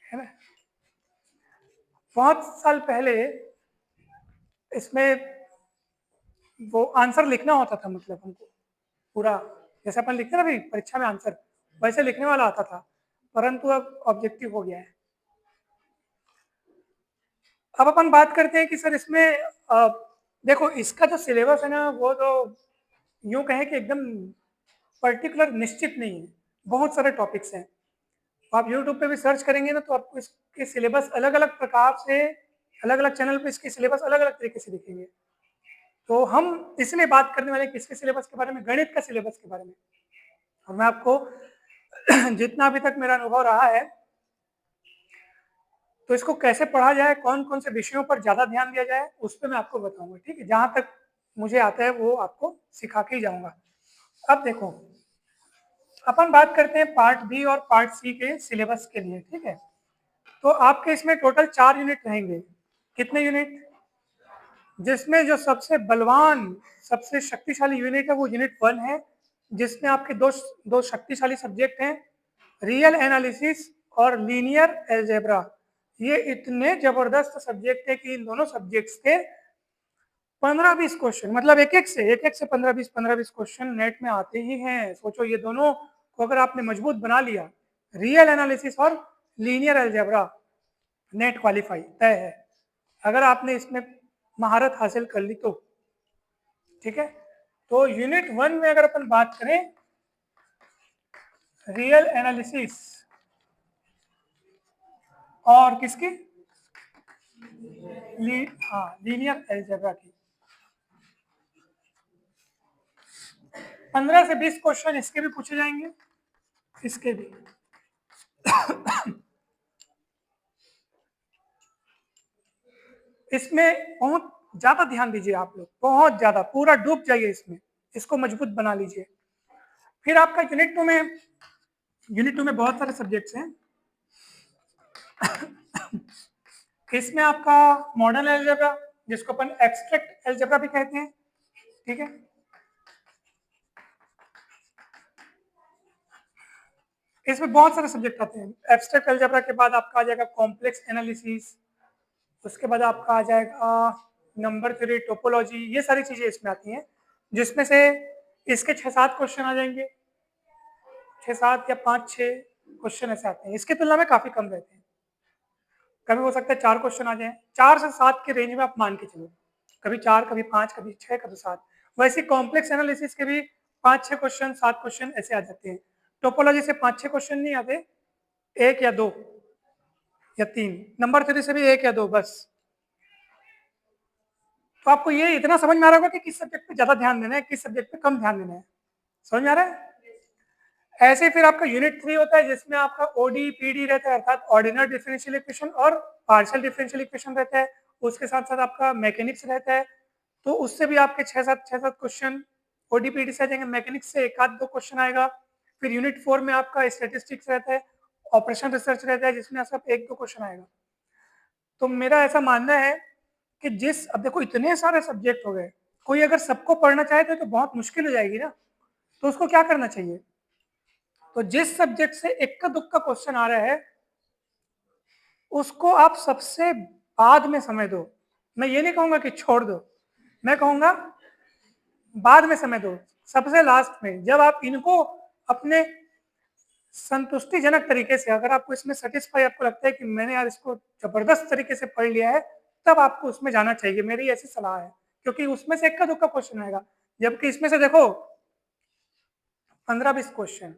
है ना? बहुत साल पहले इसमें वो आंसर लिखना होता था, मतलब हमको पूरा जैसे अपन लिखते ना भाई परीक्षा में आंसर, वैसे लिखने वाला आता था, परंतु अब ऑब्जेक्टिव हो गया है। अब अपन बात करते हैं कि सर इसमें देखो इसका जो सिलेबस है ना वो तो यूं कहें कि एकदम पर्टिकुलर निश्चित नहीं है, बहुत सारे टॉपिक्स हैं। आप यूट्यूब पे भी सर्च करेंगे ना तो आपको इसके सिलेबस अलग अलग प्रकार से, अलग अलग चैनल पे इसके सिलेबस अलग अलग तरीके से दिखेंगे। तो हम इसलिए बात करने वाले किसके सिलेबस के बारे में, गणित का सिलेबस के बारे में। और मैं आपको जितना अभी तक मेरा अनुभव रहा है, तो इसको कैसे पढ़ा जाए, कौन कौन से विषयों पर ज्यादा ध्यान दिया जाए, उस पर मैं आपको बताऊंगा। ठीक है, जहां तक मुझे आता है वो आपको सिखा के ही जाऊंगा। अब देखो अपन बात करते हैं पार्ट बी और पार्ट सी के सिलेबस के लिए। ठीक है, तो आपके इसमें टोटल 4 यूनिट रहेंगे। कितने यूनिट? जिसमें जो सबसे बलवान, सबसे शक्तिशाली यूनिट है वो यूनिट 1 है, जिसमें आपके दो शक्तिशाली सब्जेक्ट हैं, रियल एनालिसिस और लीनियर एल्जेब्रा। ये इतने जबरदस्त सब्जेक्ट है कि इन दोनों सब्जेक्ट्स के 15-20 क्वेश्चन, मतलब एक एक से 15-20 क्वेश्चन नेट में आते ही हैं। सोचो ये दोनों को अगर आपने मजबूत बना लिया, रियल एनालिसिस और लीनियर एल्जेब्रा, नेट क्वालिफाई तय है, अगर आपने इसमें महारत हासिल कर ली तो। ठीक है, तो यूनिट 1 में अगर अपन बात करें, रियल एनालिसिस और किसकी, हाँ लीनियर एल्जेब्रा की, 15 से 20 क्वेश्चन इसके भी पूछे जाएंगे, इसके भी। इसमें बहुत ज्यादा ध्यान दीजिए आप लोग, बहुत ज्यादा, पूरा डूब जाइए इसमें, इसको मजबूत बना लीजिए। फिर आपका यूनिट टू में बहुत सारे सब्जेक्ट्स हैं। इसमें आपका मॉडर्न एल्जेब्रा, जिसको अपन एब्स्ट्रैक्ट एल्जेब्रा भी कहते हैं। ठीक है, इसमें बहुत सारे सब्जेक्ट आते हैं। एब्स्ट्रैक्ट एल्जेब्रा के बाद आपका आ जाएगा कॉम्प्लेक्स एनालिसिस, उसके बाद आपका आ जाएगा नंबर थ्योरी, टोपोलॉजी, ये सारी चीजें इसमें आती हैं, जिसमें से इसके 6-7 क्वेश्चन आ जाएंगे, 6-7 या 5-6 क्वेश्चन ऐसे आते हैं। इसकी तुलना में काफी कम रहते हैं। कभी हो सकता है 4 क्वेश्चन आ जाए, 4 से 7 के रेंज में आप मान के चलो, कभी 4, कभी 5, कभी 6, कभी 7। वैसे कॉम्प्लेक्स एनालिसिस के भी 5-6 क्वेश्चन, 7 क्वेश्चन ऐसे आ जाते हैं। टोपोलॉजी से 5-6 क्वेश्चन नहीं आते, 1 या 2 या 3। नंबर थ्योरी से भी 1 या 2 बस। तो आपको ये इतना समझ में आ रहा होगा कि किस सब्जेक्ट पे ज्यादा ध्यान देना है, किस सब्जेक्ट पे कम ध्यान देना है। समझ में आ रहा है? ऐसे फिर आपका यूनिट 3 होता है, जिसमें आपका ओडी पीडी रहता है, अर्थात ऑर्डिनरी डिफरेंशियल इक्वेशन और पार्शियल डिफरेंशियल इक्वेशन रहता है। उसके साथ साथ आपका मैकेनिक्स रहता है, तो उससे भी आपके 6-7 क्वेश्चन ओडी पीडी से आ जाएंगे। मैकेनिक्स से 1-2 क्वेश्चन आएगा। फिर यूनिट 4 में आपका स्टेटिस्टिक्स रहता है, ऑपरेशन रिसर्च रहता है, जिसमें सब 1-2 क्वेश्चन आएगा। तो मेरा ऐसा मानना है कि अब देखो इतने सारे सब्जेक्ट हो गए, कोई अगर सबको पढ़ना चाहे तो बहुत मुश्किल हो जाएगी ना। तो उसको क्या करना चाहिए? तो जिस सब्जेक्ट से इक्का दुक्का क्वेश्चन आ रहा है, उसको आप सबसे बाद में समय दो। मैं ये नहीं कहूंगा कि छोड़ दो, मैं कहूंगा बाद में समय दो, सबसे लास्ट में, जब आप इनको अपने संतुष्टिजनक तरीके से, अगर आपको इसमें सेटिस्फाई, आपको लगता है कि मैंने यार इसको जबरदस्त तरीके से पढ़ लिया है, तब आपको उसमें जाना चाहिए। मेरी ऐसी सलाह है, क्योंकि उसमें से इक्का दुक्का क्वेश्चन आएगा, जबकि इसमें से देखो 15-20 क्वेश्चन,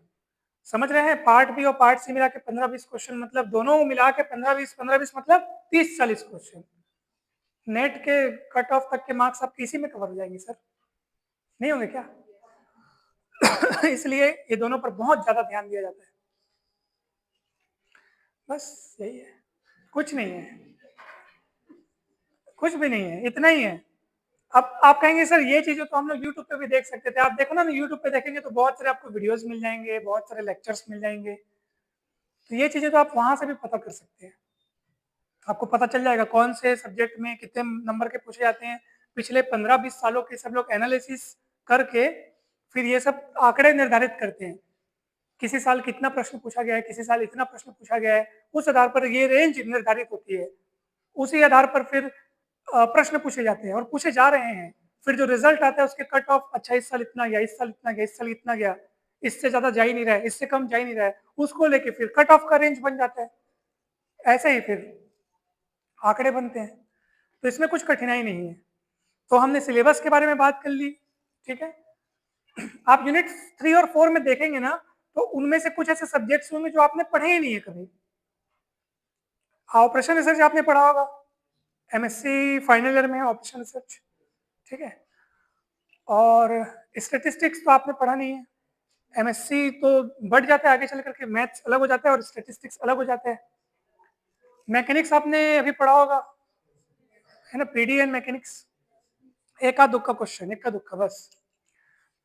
समझ रहे हैं? पार्ट बी और पार्ट सी मिला के 15-20 क्वेश्चन, मतलब दोनों मिला के 15-20 मतलब 30-40 क्वेश्चन। नेट के कट ऑफ तक के मार्क्स आपके इसी में कवर हो जाएंगे सर, नहीं होंगे क्या? इसलिए ये दोनों पर बहुत ज्यादा ध्यान दिया जाता है। बस यही है, कुछ नहीं है, कुछ भी नहीं है, इतना ही है। अब आप कहेंगे सर ये चीजें तो हम लोग यूट्यूब पे भी देख सकते थे। आप देखो ना, यूट्यूब पे देखेंगे तो बहुत सारे आपको वीडियोस मिल जाएंगे, बहुत सारे लेक्चर्स मिल जाएंगे। तो ये चीजें तो आप वहां से भी पता कर सकते हैं। आपको पता चल जाएगा कौन से सब्जेक्ट में कितने नंबर के पूछे जाते हैं। पिछले 15-20 सालों के सब लोग एनालिसिस करके फिर ये सब आंकड़े निर्धारित करते हैं, किसी साल कितना प्रश्न पूछा गया है, किसी साल इतना प्रश्न पूछा गया है। उस आधार पर ये रेंज निर्धारित होती है, उसी आधार पर फिर प्रश्न पूछे जाते हैं और पूछे जा रहे हैं। फिर जो रिजल्ट आता है उसके कट ऑफ, अच्छा इस साल इतना गया, इस साल इतना गया, इस साल इतना गया, इससे ज्यादा जा ही नहीं रहा है, इससे कम जा ही नहीं रहा है, उसको लेके फिर कट ऑफ का रेंज बन जाता है। ऐसे ही फिर आंकड़े बनते हैं। तो इसमें कुछ कठिनाई नहीं है। तो हमने सिलेबस के बारे में बात कर ली, ठीक है। आप यूनिट 3 और 4 में देखेंगे ना, तो उनमें से कुछ ऐसे सब्जेक्ट्स होंगे जो आपने पढ़े ही नहीं है कभी। ऑपरेशन रिसर्च आपने पढ़ा होगा, एमएससी फाइनल ईयर में है ऑपरेशन रिसर्च, ठीक है। और स्टेटिस्टिक्स तो आपने पढ़ा नहीं है। एमएससी तो बढ़ जाता है आगे चल करके, मैथ्स अलग हो जाता है और स्टेटिस्टिक्स अलग हो जाता है। मैकेनिक्स आपने अभी पढ़ा होगा, है ना, पीडी एंड मैकेनिक्स, एका दुक्का क्वेश्चन, एका दुक्का बस।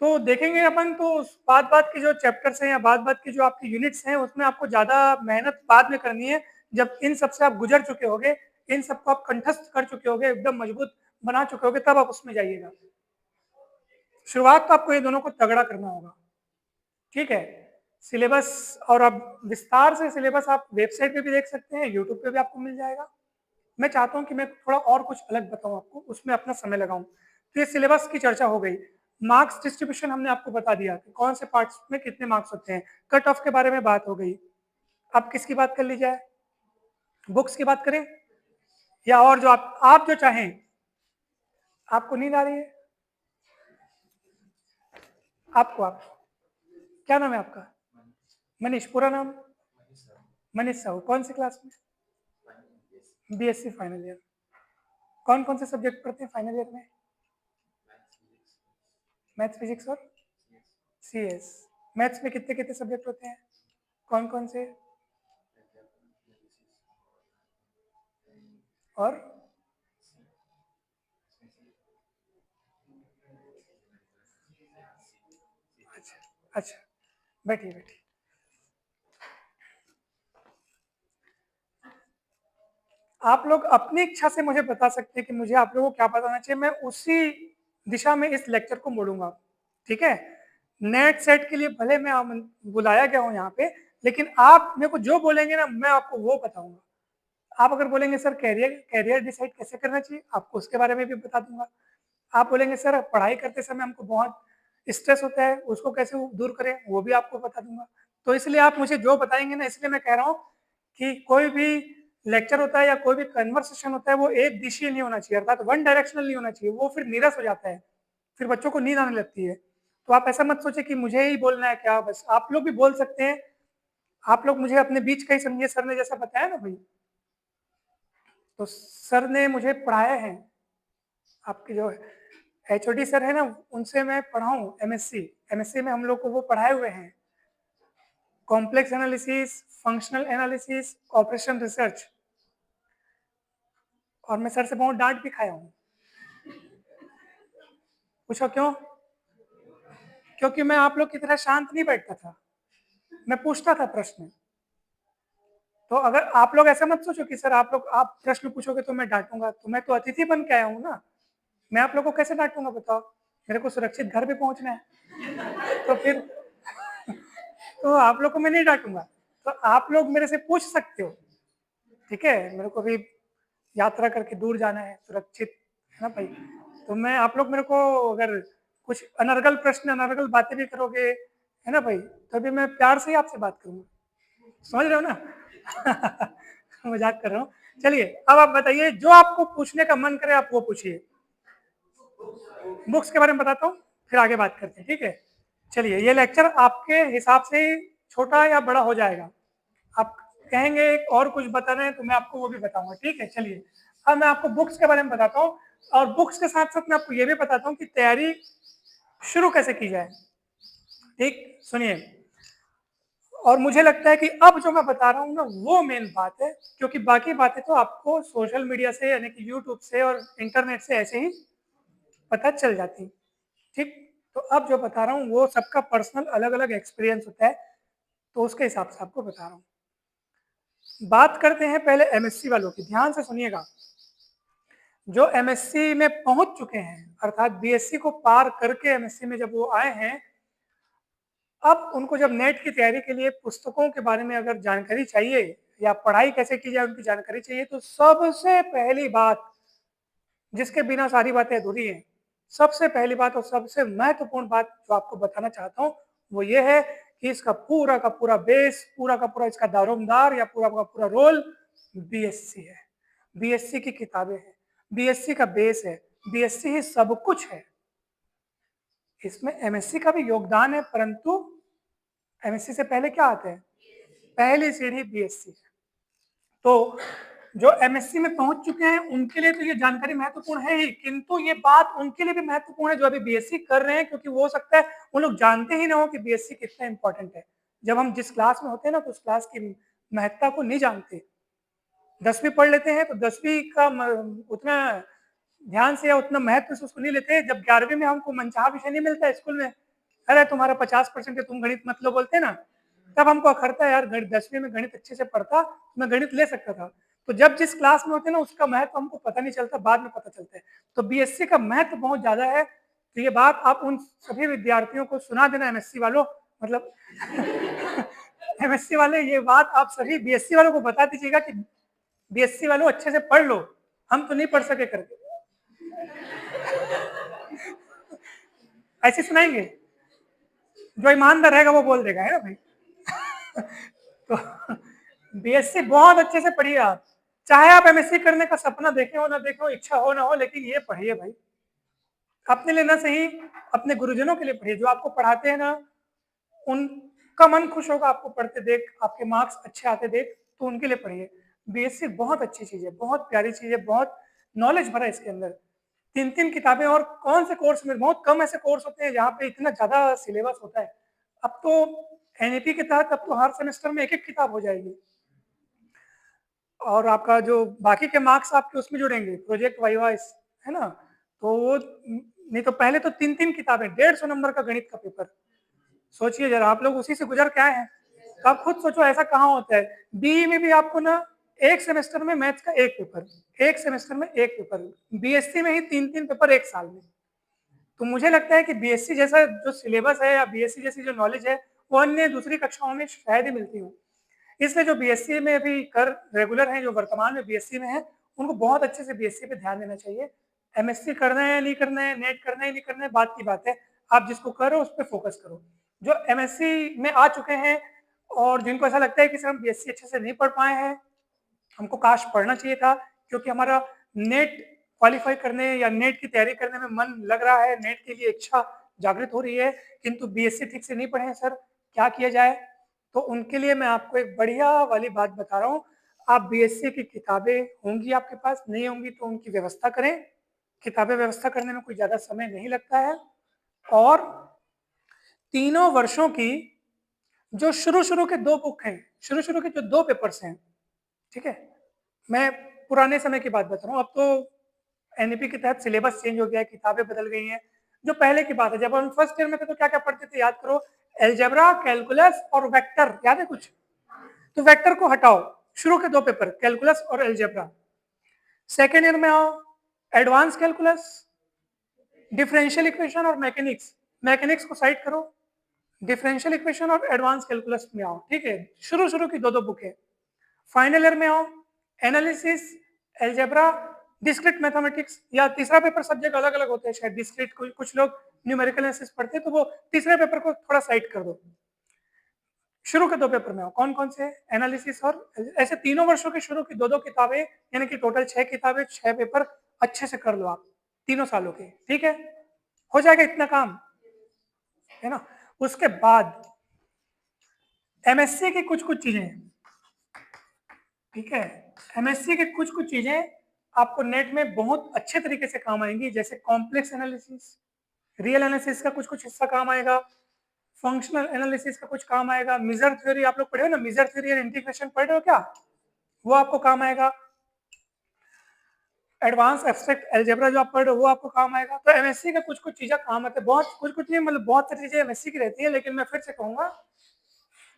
तो देखेंगे अपन, तो बात बात की जो चैप्टर्स हैं या बात बात की जो आपकी यूनिट्स हैं, उसमें आपको ज्यादा मेहनत बाद में करनी है, जब इन सबसे आप गुजर चुके होगे, इन सबको आप कंठस्थ कर चुके होगे, एकदम मजबूत बना चुके होगे, तब आप उसमें जाइएगा। शुरुआत तो आपको ये दोनों को तगड़ा करना होगा, ठीक है। सिलेबस, और अब विस्तार से सिलेबस आप वेबसाइट पे भी देख सकते हैं, यूट्यूब पे भी आपको मिल जाएगा। मैं चाहता हूँ कि मैं थोड़ा और कुछ अलग बताऊँ आपको, उसमें अपना समय लगाऊं। तो ये सिलेबस की चर्चा हो गई। मार्क्स डिस्ट्रीब्यूशन हमने आपको बता दिया कि कौन से पार्ट्स में कितने मार्क्स होते हैं। कट ऑफ के बारे में बात हो गई। अब किसकी बात कर ली जाए? बुक्स की बात करें या और जो आप जो चाहें? आपको नींद आ रही है? आप क्या नाम है आपका? मनीष, पूरा नाम? मनीष साहू। कौन सी क्लास में? BSc final year. कौन कौन से सब्जेक्ट पढ़ते हैं फाइनल ईयर में? मैथ्स, फिजिक्स और सीएस। मैथ्स में कितने कितने सब्जेक्ट होते हैं? कौन कौन से? और अच्छा अच्छा, बैठिए बैठिए। आप लोग अपनी इच्छा से मुझे बता सकते हैं कि मुझे आप लोगों को क्या बताना चाहिए, मैं उसी दिशा में इस लेक्चर को मोड़ूंगा, ठीक है। नेट सेट के लिए भले मैं बुलाया गया हूँ यहाँ पे, लेकिन आप मेरे को जो बोलेंगे ना, मैं आपको वो बताऊंगा। आप अगर बोलेंगे सर कैरियर कैरियर डिसाइड कैसे करना चाहिए, आपको उसके बारे में भी बता दूंगा। आप बोलेंगे सर पढ़ाई करते समय हमको बहुत स्ट्रेस होता है, उसको कैसे दूर करें, वो भी आपको बता दूंगा। तो इसलिए आप मुझे जो बताएंगे ना, इसलिए मैं कह रहा हूँ कि कोई भी लेक्चर होता है या कोई भी कन्वर्सेशन होता है वो एक दिशीय नहीं होना चाहिए, अर्थात वन डायरेक्शनल नहीं होना चाहिए, वो फिर नीरस हो जाता है, फिर बच्चों को नींद आने लगती है। तो आप ऐसा मत सोचिए कि मुझे ही बोलना है क्या, बस आप लोग भी बोल सकते हैं, आप लोग मुझे अपने बीच का ही समझिए। सर ने जैसा बताया ना भाई, तो सर ने मुझे पढ़ाया है, आपके जो एचओडी सर है ना, उनसे मैं पढ़ा हूँ एमएससी। एमएससी में हम लोग को वो पढ़ाए हुए हैं complex analysis, functional analysis, operation research. और मैं सर से बहुत डांट भी खाया हूँ। पूछो क्यों? क्योंकि मैं आप लोग की तरह शांत नहीं बैठता था, मैं पूछता था प्रश्न। तो अगर आप लोग ऐसा मत सोचो कि सर आप प्रश्न पूछोगे तो मैं डांटूंगा, तो मैं तो अतिथि बन के आया हूँ ना, मैं आप लोग को कैसे डांटूंगा बताओ? मेरे को सुरक्षित घर पे पहुंचना है, तो फिर तो आप लोग को मैं नहीं डांटूंगा। तो आप लोग मेरे से पूछ सकते हो, ठीक है? मेरे को भी यात्रा करके दूर जाना है, सुरक्षित है ना भाई। तो मैं आप लोग मेरे को अगर कुछ अनर्गल प्रश्न, अनर्गल बातें भी करोगे, है ना भाई, तभी मैं प्यार से ही आपसे बात करूंगा। समझ रहे हो ना? मजाक कर रहा हूँ। चलिए अब आप बताइए, जो आपको पूछने का मन करे आप वो पूछिए। बुक्स के बारे में बताता हूँ, फिर आगे बात करते हैं, ठीक है? चलिए, ये लेक्चर आपके हिसाब से छोटा या बड़ा हो जाएगा, आप कहेंगे और कुछ बता रहे हैं तो मैं आपको वो भी बताऊंगा, ठीक है? चलिए अब मैं आपको बुक्स के बारे में बताता हूँ, और बुक्स के साथ साथ मैं आपको ये भी बताता हूँ कि तैयारी शुरू कैसे की जाए। ठीक, सुनिए। और मुझे लगता है कि अब जो मैं बता रहा हूँ ना, वो मेन बात है, क्योंकि बाकी बातें तो आपको सोशल मीडिया से, यानी कि यूट्यूब से और इंटरनेट से ऐसे ही पता चल जाती। ठीक, तो अब जो बता रहा हूँ वो सबका पर्सनल अलग अलग एक्सपीरियंस होता है, तो उसके हिसाब से आपको बता रहा हूँ। बात करते हैं पहले एमएससी वालों की, ध्यान से सुनिएगा। जो एमएससी में पहुंच चुके हैं, अर्थात बीएससी को पार करके एमएससी में जब वो आए हैं, अब उनको जब नेट की तैयारी के लिए पुस्तकों के बारे में अगर जानकारी चाहिए या पढ़ाई कैसे की जाए उनकी जानकारी चाहिए, तो सबसे पहली बात, जिसके बिना सारी बातें अधूरी हैं, सबसे पहली बात और सबसे महत्वपूर्ण बात जो आपको बताना चाहता हूँ वो ये है कि इसका पूरा का पूरा बेस, पूरा का पूरा इसका दारोमदार या पूरा का पूरा रोल बीएससी है। बीएससी की किताबें हैं, बीएससी का बेस है, बीएससी ही सब कुछ है। इसमें एमएससी का भी योगदान है, परंतु एमएससी से पहले क्या आता है? पहली सीढ़ी बीएससी है। तो जो एमएससी में पहुंच चुके हैं उनके लिए तो ये जानकारी महत्वपूर्ण है ही, किंतु ये बात उनके लिए भी महत्वपूर्ण है जो अभी बीएससी कर रहे हैं, क्योंकि वो हो सकता है वो लोग जानते ही ना हो कि बीएससी कितना इंपॉर्टेंट है। जब हम जिस क्लास में होते हैं ना, तो उस क्लास की महत्ता को नहीं जानते। 10वीं पढ़ लेते हैं तो 10वीं का उतना ध्यान से या उतना महत्व से उसको नहीं लेते। जब 11वीं में हमको मनचाहा विषय नहीं मिलता है स्कूल में, अरे तुम्हारा 50% है, तुम गणित मत लो, बोलते हैं ना, तब हमको अखरता है यार, 10वीं में गणित अच्छे से पढ़ता तो मैं गणित ले सकता था। तो जब जिस क्लास में होते हैं ना उसका महत्व हमको पता नहीं चलता, बाद में पता चलता है। तो बीएससी का महत्व बहुत ज्यादा है। तो ये बात आप उन सभी विद्यार्थियों को सुना देना, एमएससी वालों, मतलब एमएससी वाले, ये बात आप सभी बीएससी वालों को बता दीजिएगा कि बीएससी वालों अच्छे से पढ़ लो, हम तो नहीं पढ़ सके करके। ऐसे सुनाएंगे, जो ईमानदार रहेगा वो बोल देगा, है ना भाई? तो बीएससी बहुत अच्छे से पढ़िए आप, चाहे आप एमएससी करने का सपना देखे हो ना देखे हो, इच्छा हो ना हो, लेकिन ये पढ़िए भाई, अपने लिए ना सही, अपने गुरुजनों के लिए पढ़िए। जो आपको पढ़ाते हैं ना, उनका मन खुश होगा आपको पढ़ते देख, आपके मार्क्स अच्छे आते देख, तो उनके लिए पढ़िए। बीएससी बहुत अच्छी चीज है, बहुत प्यारी चीज है, बहुत नॉलेज भरा है इसके अंदर। 3-3 किताबें, और कौन से कोर्स में, बहुत कम ऐसे कोर्स होते हैं जहाँ पे इतना ज्यादा सिलेबस होता है। अब तो एनईपी के तहत अब तो हर सेमेस्टर में एक एक किताब हो जाएगी, और आपका जो बाकी के मार्क्स आपके उसमें जुड़ेंगे, प्रोजेक्ट वाइवा, है ना, तो वो नहीं तो पहले तो 3-3 किताबें, 150 नंबर का गणित का पेपर। सोचिए जरा, आप लोग उसी से गुजर के आए हैं, तो आप खुद सोचो ऐसा कहाँ होता है। बीई में भी आपको ना एक सेमेस्टर में मैथ्स का एक पेपर, एक सेमेस्टर में एक पेपर, बीएससी में ही 3-3 पेपर एक साल में। तो मुझे लगता है कि बीएससी जैसा जो सिलेबस है या बीएससी जैसी जो नॉलेज है, वो अन्य दूसरी कक्षाओं में शायद ही मिलती हो। इसलिए जो बीएससी में अभी कर रेगुलर हैं, जो वर्तमान में बीएससी में हैं, उनको बहुत अच्छे से बीएससी पे ध्यान देना चाहिए। एमएससी करना है नहीं करना है, नेट करना है नहीं करना है, बात की बात है, आप जिसको करो उस पर फोकस करो। जो एमएससी में आ चुके हैं और जिनको ऐसा लगता है कि सर हम बीएससी अच्छे से नहीं पढ़ पाए हैं, हमको काश पढ़ना चाहिए था, क्योंकि हमारा नेट क्वालिफाई करने या नेट की तैयारी करने में मन लग रहा है, नेट के लिए इच्छा जागृत हो रही है, किंतु बीएससी ठीक से नहीं पढ़े हैं सर, क्या किया जाए? तो उनके लिए मैं आपको एक बढ़िया वाली बात बता रहा हूँ। आप बीएससी की किताबें होंगी आपके पास, नहीं होंगी तो उनकी व्यवस्था करें। किताबें व्यवस्था करने में कोई ज़्यादा समय नहीं लगता है। और तीनों वर्षों की जो शुरू के 2 बुक हैं, शुरू के जो 2 पेपर्स हैं, ठीक है? मैं पुराने समय की बात बता रहा हूँ, अब तो एनईपी के तहत सिलेबस चेंज हो गया है, किताबें बदल गई हैं। जो पहले की बात है, जब हम फर्स्ट ईयर में थे तो क्या-क्या पढ़ते थे याद करो? अलजेब्रा, कैलकुलस और वेक्टर, याद है कुछ? तो वेक्टर को हटाओ, शुरू के 2 पेपर कैलकुलस और अलजेब्रा। सेकेंड ईयर में आओ, एडवांस कैलकुलस, डिफरेंशियल इक्वेशन और मैकेनिक्स। मैकेनिक्स को साइड करो, डिफरेंशियल इक्वेशन और एडवांस कैलकुलस में आओ, ठीक है? शुरू की 2-2 बुक है। फाइनल ईयर में आओ, एनालिसिस, अलजेब्रा, डिस्क्रीट मैथमेटिक्स, या तीसरा पेपर सब्जेक्ट अलग अलग होते हैं शायद, डिस्क्रीट कुछ लोग न्यूमेरिकल एनालिसिस पढ़ते हैं तो वो तीसरे पेपर को थोड़ा साइड कर दो। शुरू के 2 पेपर में आओ, कौन कौन से? एनालिसिस और ऐसे तीनों वर्षों की शुरू की 2-2 किताबें, यानी कि टोटल 6 किताबें, 6 पेपर अच्छे से कर लो आप तीनों सालों के, ठीक है? हो जाएगा इतना काम, है ना? उसके बाद एमएससी की कुछ चीजें, ठीक है? एमएससी की कुछ चीजें आपको नेट में बहुत अच्छे तरीके से काम आएंगी, जैसे कॉम्प्लेक्स एनालिसिस, रियल एनालिसिस का कुछ हिस्सा काम आएगा, फंक्शनल एनालिसिस का कुछ काम आएगा, मिजर थ्योरी आप लोग पढ़े हो ना, मिजर थ्योरी एंड इंटीग्रेशन पढ़ रहे हो क्या? वो आपको काम आएगा। एडवांस एब्स्ट्रैक्ट अलजेब्रा जो आप पढ़ रहे हो वो आपको काम आएगा। तो एमएससी का कुछ चीजें काम आते हैं, बहुत कुछ नहीं, मतलब बहुत सारी चीजें एमएससी की रहती है, लेकिन मैं फिर से कहूंगा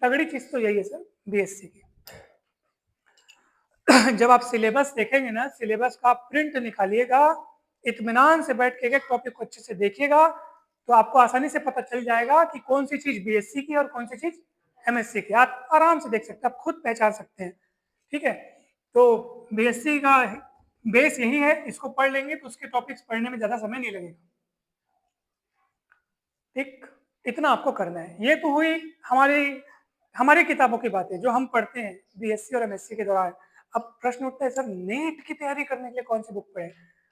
तगड़ी चीज तो यही है सर बीएससी की। जब आप सिलेबस देखेंगे ना, सिलेबस का आप प्रिंट निकालिएगा, इत्मीनान से बैठ के एक टॉपिक को अच्छे से देखिएगा, तो आपको आसानी से पता चल जाएगा कि कौन सी चीज बीएससी की और कौन सी चीज एमएससी की। आप आराम से देख सकते हैं, आप खुद पहचान सकते हैं, ठीक है? तो बीएससी का बेस यही है, इसको पढ़ लेंगे तो उसके टॉपिक्स पढ़ने में ज्यादा समय नहीं लगेगा, ठीक? इतना आपको करना है। ये तो हुई हमारी हमारी किताबों की बातें जो हम पढ़ते हैं बीएससी और एमएससी के दौरान। अब प्रश्न उठता है सर नेट की तैयारी करने के लिए कौन सी बुक पढ़े?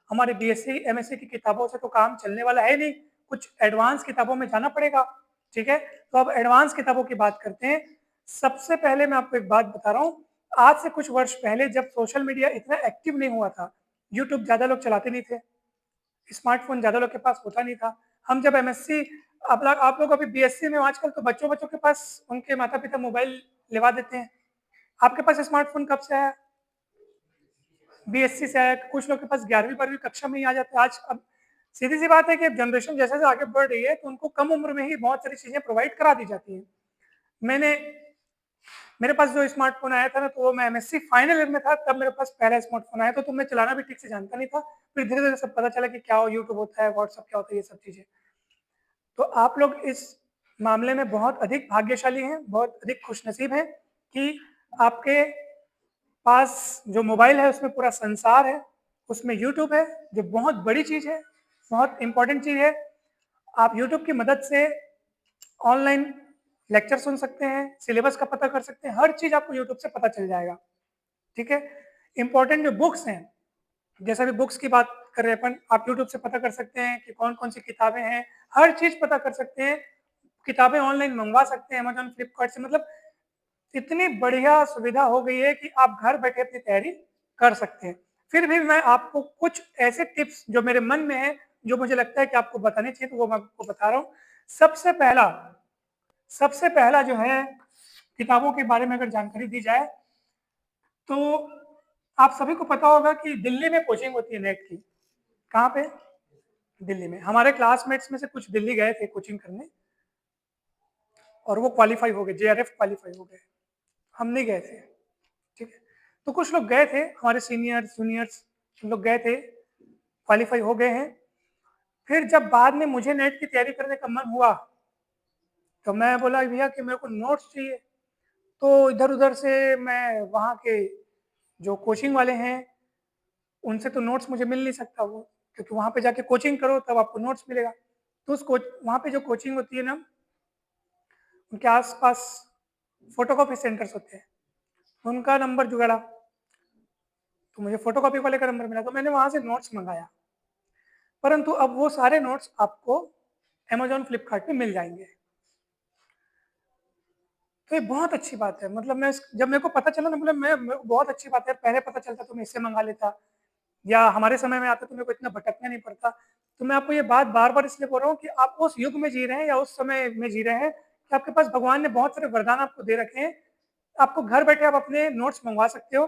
हमारे बीएससी एमएससी की किताबों से तो काम चलने वाला है नहीं, कुछ एडवांस किताबों में जाना पड़ेगा, ठीक है? तो अब एडवांस किताबों की बात करते हैं। सबसे पहले मैं आपको एक बात बता रहा हूँ, आज से कुछ वर्ष पहले जब सोशल मीडिया इतना एक्टिव नहीं हुआ था, यूट्यूब ज्यादा लोग चलाते नहीं थे, स्मार्टफोन ज्यादा लोग के पास होता नहीं था, हम जब एमएससी, आप लोग अभी बीएससी में आजकल तो बच्चों के पास उनके माता पिता मोबाइल लिवा देते हैं। आपके पास स्मार्टफोन कब से आया? बीएससी से आया। कुछ लोग के पास 11वीं 12वीं कक्षा में ही आ जाते हैं। आज अब सीधी सी बात है कि जनरेशन जैसे जैसे आगे बढ़ रही है तो उनको कम उम्र में ही बहुत सारी चीजें प्रोवाइड करा दी जाती हैं। मेरे पास जो स्मार्टफोन आया था ना, तो वो मैं एमएससी फाइनल ईयर में था तब मेरे पास पहला स्मार्टफोन आया था, तो मैं चलाना भी ठीक से जानता नहीं था। फिर धीरे धीरे सब पता चला कि क्या यूट्यूब होता है, व्हाट्सअप क्या होता है, ये सब चीजें। तो आप लोग इस मामले में बहुत अधिक भाग्यशाली हैं, बहुत अधिक खुशनसीब हैं कि आपके पास जो मोबाइल है उसमें पूरा संसार है, उसमें यूट्यूब है जो बहुत बड़ी चीज है, बहुत इंपॉर्टेंट चीज है। आप यूट्यूब की मदद से ऑनलाइन लेक्चर सुन सकते हैं, सिलेबस का पता कर सकते हैं, हर चीज आपको यूट्यूब से पता चल जाएगा, ठीक है? इंपॉर्टेंट जो बुक्स हैं, जैसा भी बुक्स की बात कर रहे हैं अपन, आप यूट्यूब से पता कर सकते हैं कि कौन कौन सी किताबें हैं, हर चीज पता कर सकते हैं। किताबें ऑनलाइन मंगवा सकते हैं अमेजोन फ्लिपकार्ट से, मतलब इतनी बढ़िया सुविधा हो गई है कि आप घर बैठे अपनी तैयारी कर सकते हैं। फिर भी मैं आपको कुछ ऐसे टिप्स जो मेरे मन में है, जो मुझे लगता है कि आपको बताने चाहिए, तो वो मैं आपको बता रहा हूँ। सबसे पहला जो है, किताबों के बारे में अगर जानकारी दी जाए तो आप सभी को पता होगा कि दिल्ली में कोचिंग होती है नेट की। कहाँ पे? दिल्ली में। हमारे क्लासमेट्स में से कुछ दिल्ली गए थे कोचिंग करने और वो क्वालिफाई हो गए, जेआरएफ क्वालिफाई हो गए। हम नहीं गए थे, ठीक है? तो कुछ लोग गए थे, हमारे सीनियर्स जूनियर्स लोग गए थे, क्वालिफाई हो गए हैं। फिर जब बाद में मुझे नेट की तैयारी करने का मन हुआ तो मैं बोला भैया कि मेरे को नोट्स चाहिए। तो इधर-उधर से मैं वहाँ के जो कोचिंग वाले हैं, उनसे तो नोट्स मुझे मिल नहीं सकता वो, क्योंकि वहाँ पे जाके कोचिंग करो तब आपको नोट्स मिलेगा। तो उस कोच वहाँ पे जो कोचिंग होती है ना, उनके आस-पास फ़ोटोकॉपी सेंटर्स होते हैं, उनका नंबर जुगाड़ा, तो मुझे फ़ोटोकॉपी वाले का नंबर मिला, तो मैंने वहाँ से नोट्स मँगाया। परंतु अब वो सारे नोट्स आपको अमेज़न, फ्लिपकार्ट पे मिल जाएँगे। तो ये बहुत अच्छी बात है, मतलब मैं जब मेरे को पता चला ना, मतलब मैं बहुत अच्छी बात है, पहले पता चलता तो मैं इससे मँगा लेता, या हमारे समय में आता तो मेरे को इतना भटकना नहीं पड़ता। तो मैं आपको ये बात बार-बार इसलिए बोल रहा हूँ कि आप उस युग में जी रहे हैं या उस समय में जी रहे हैं कि आपके पास भगवान ने बहुत सारे वरदान आपको दे रखे हैं। आपको घर बैठे आप अपने नोट्स मँगवा सकते हो।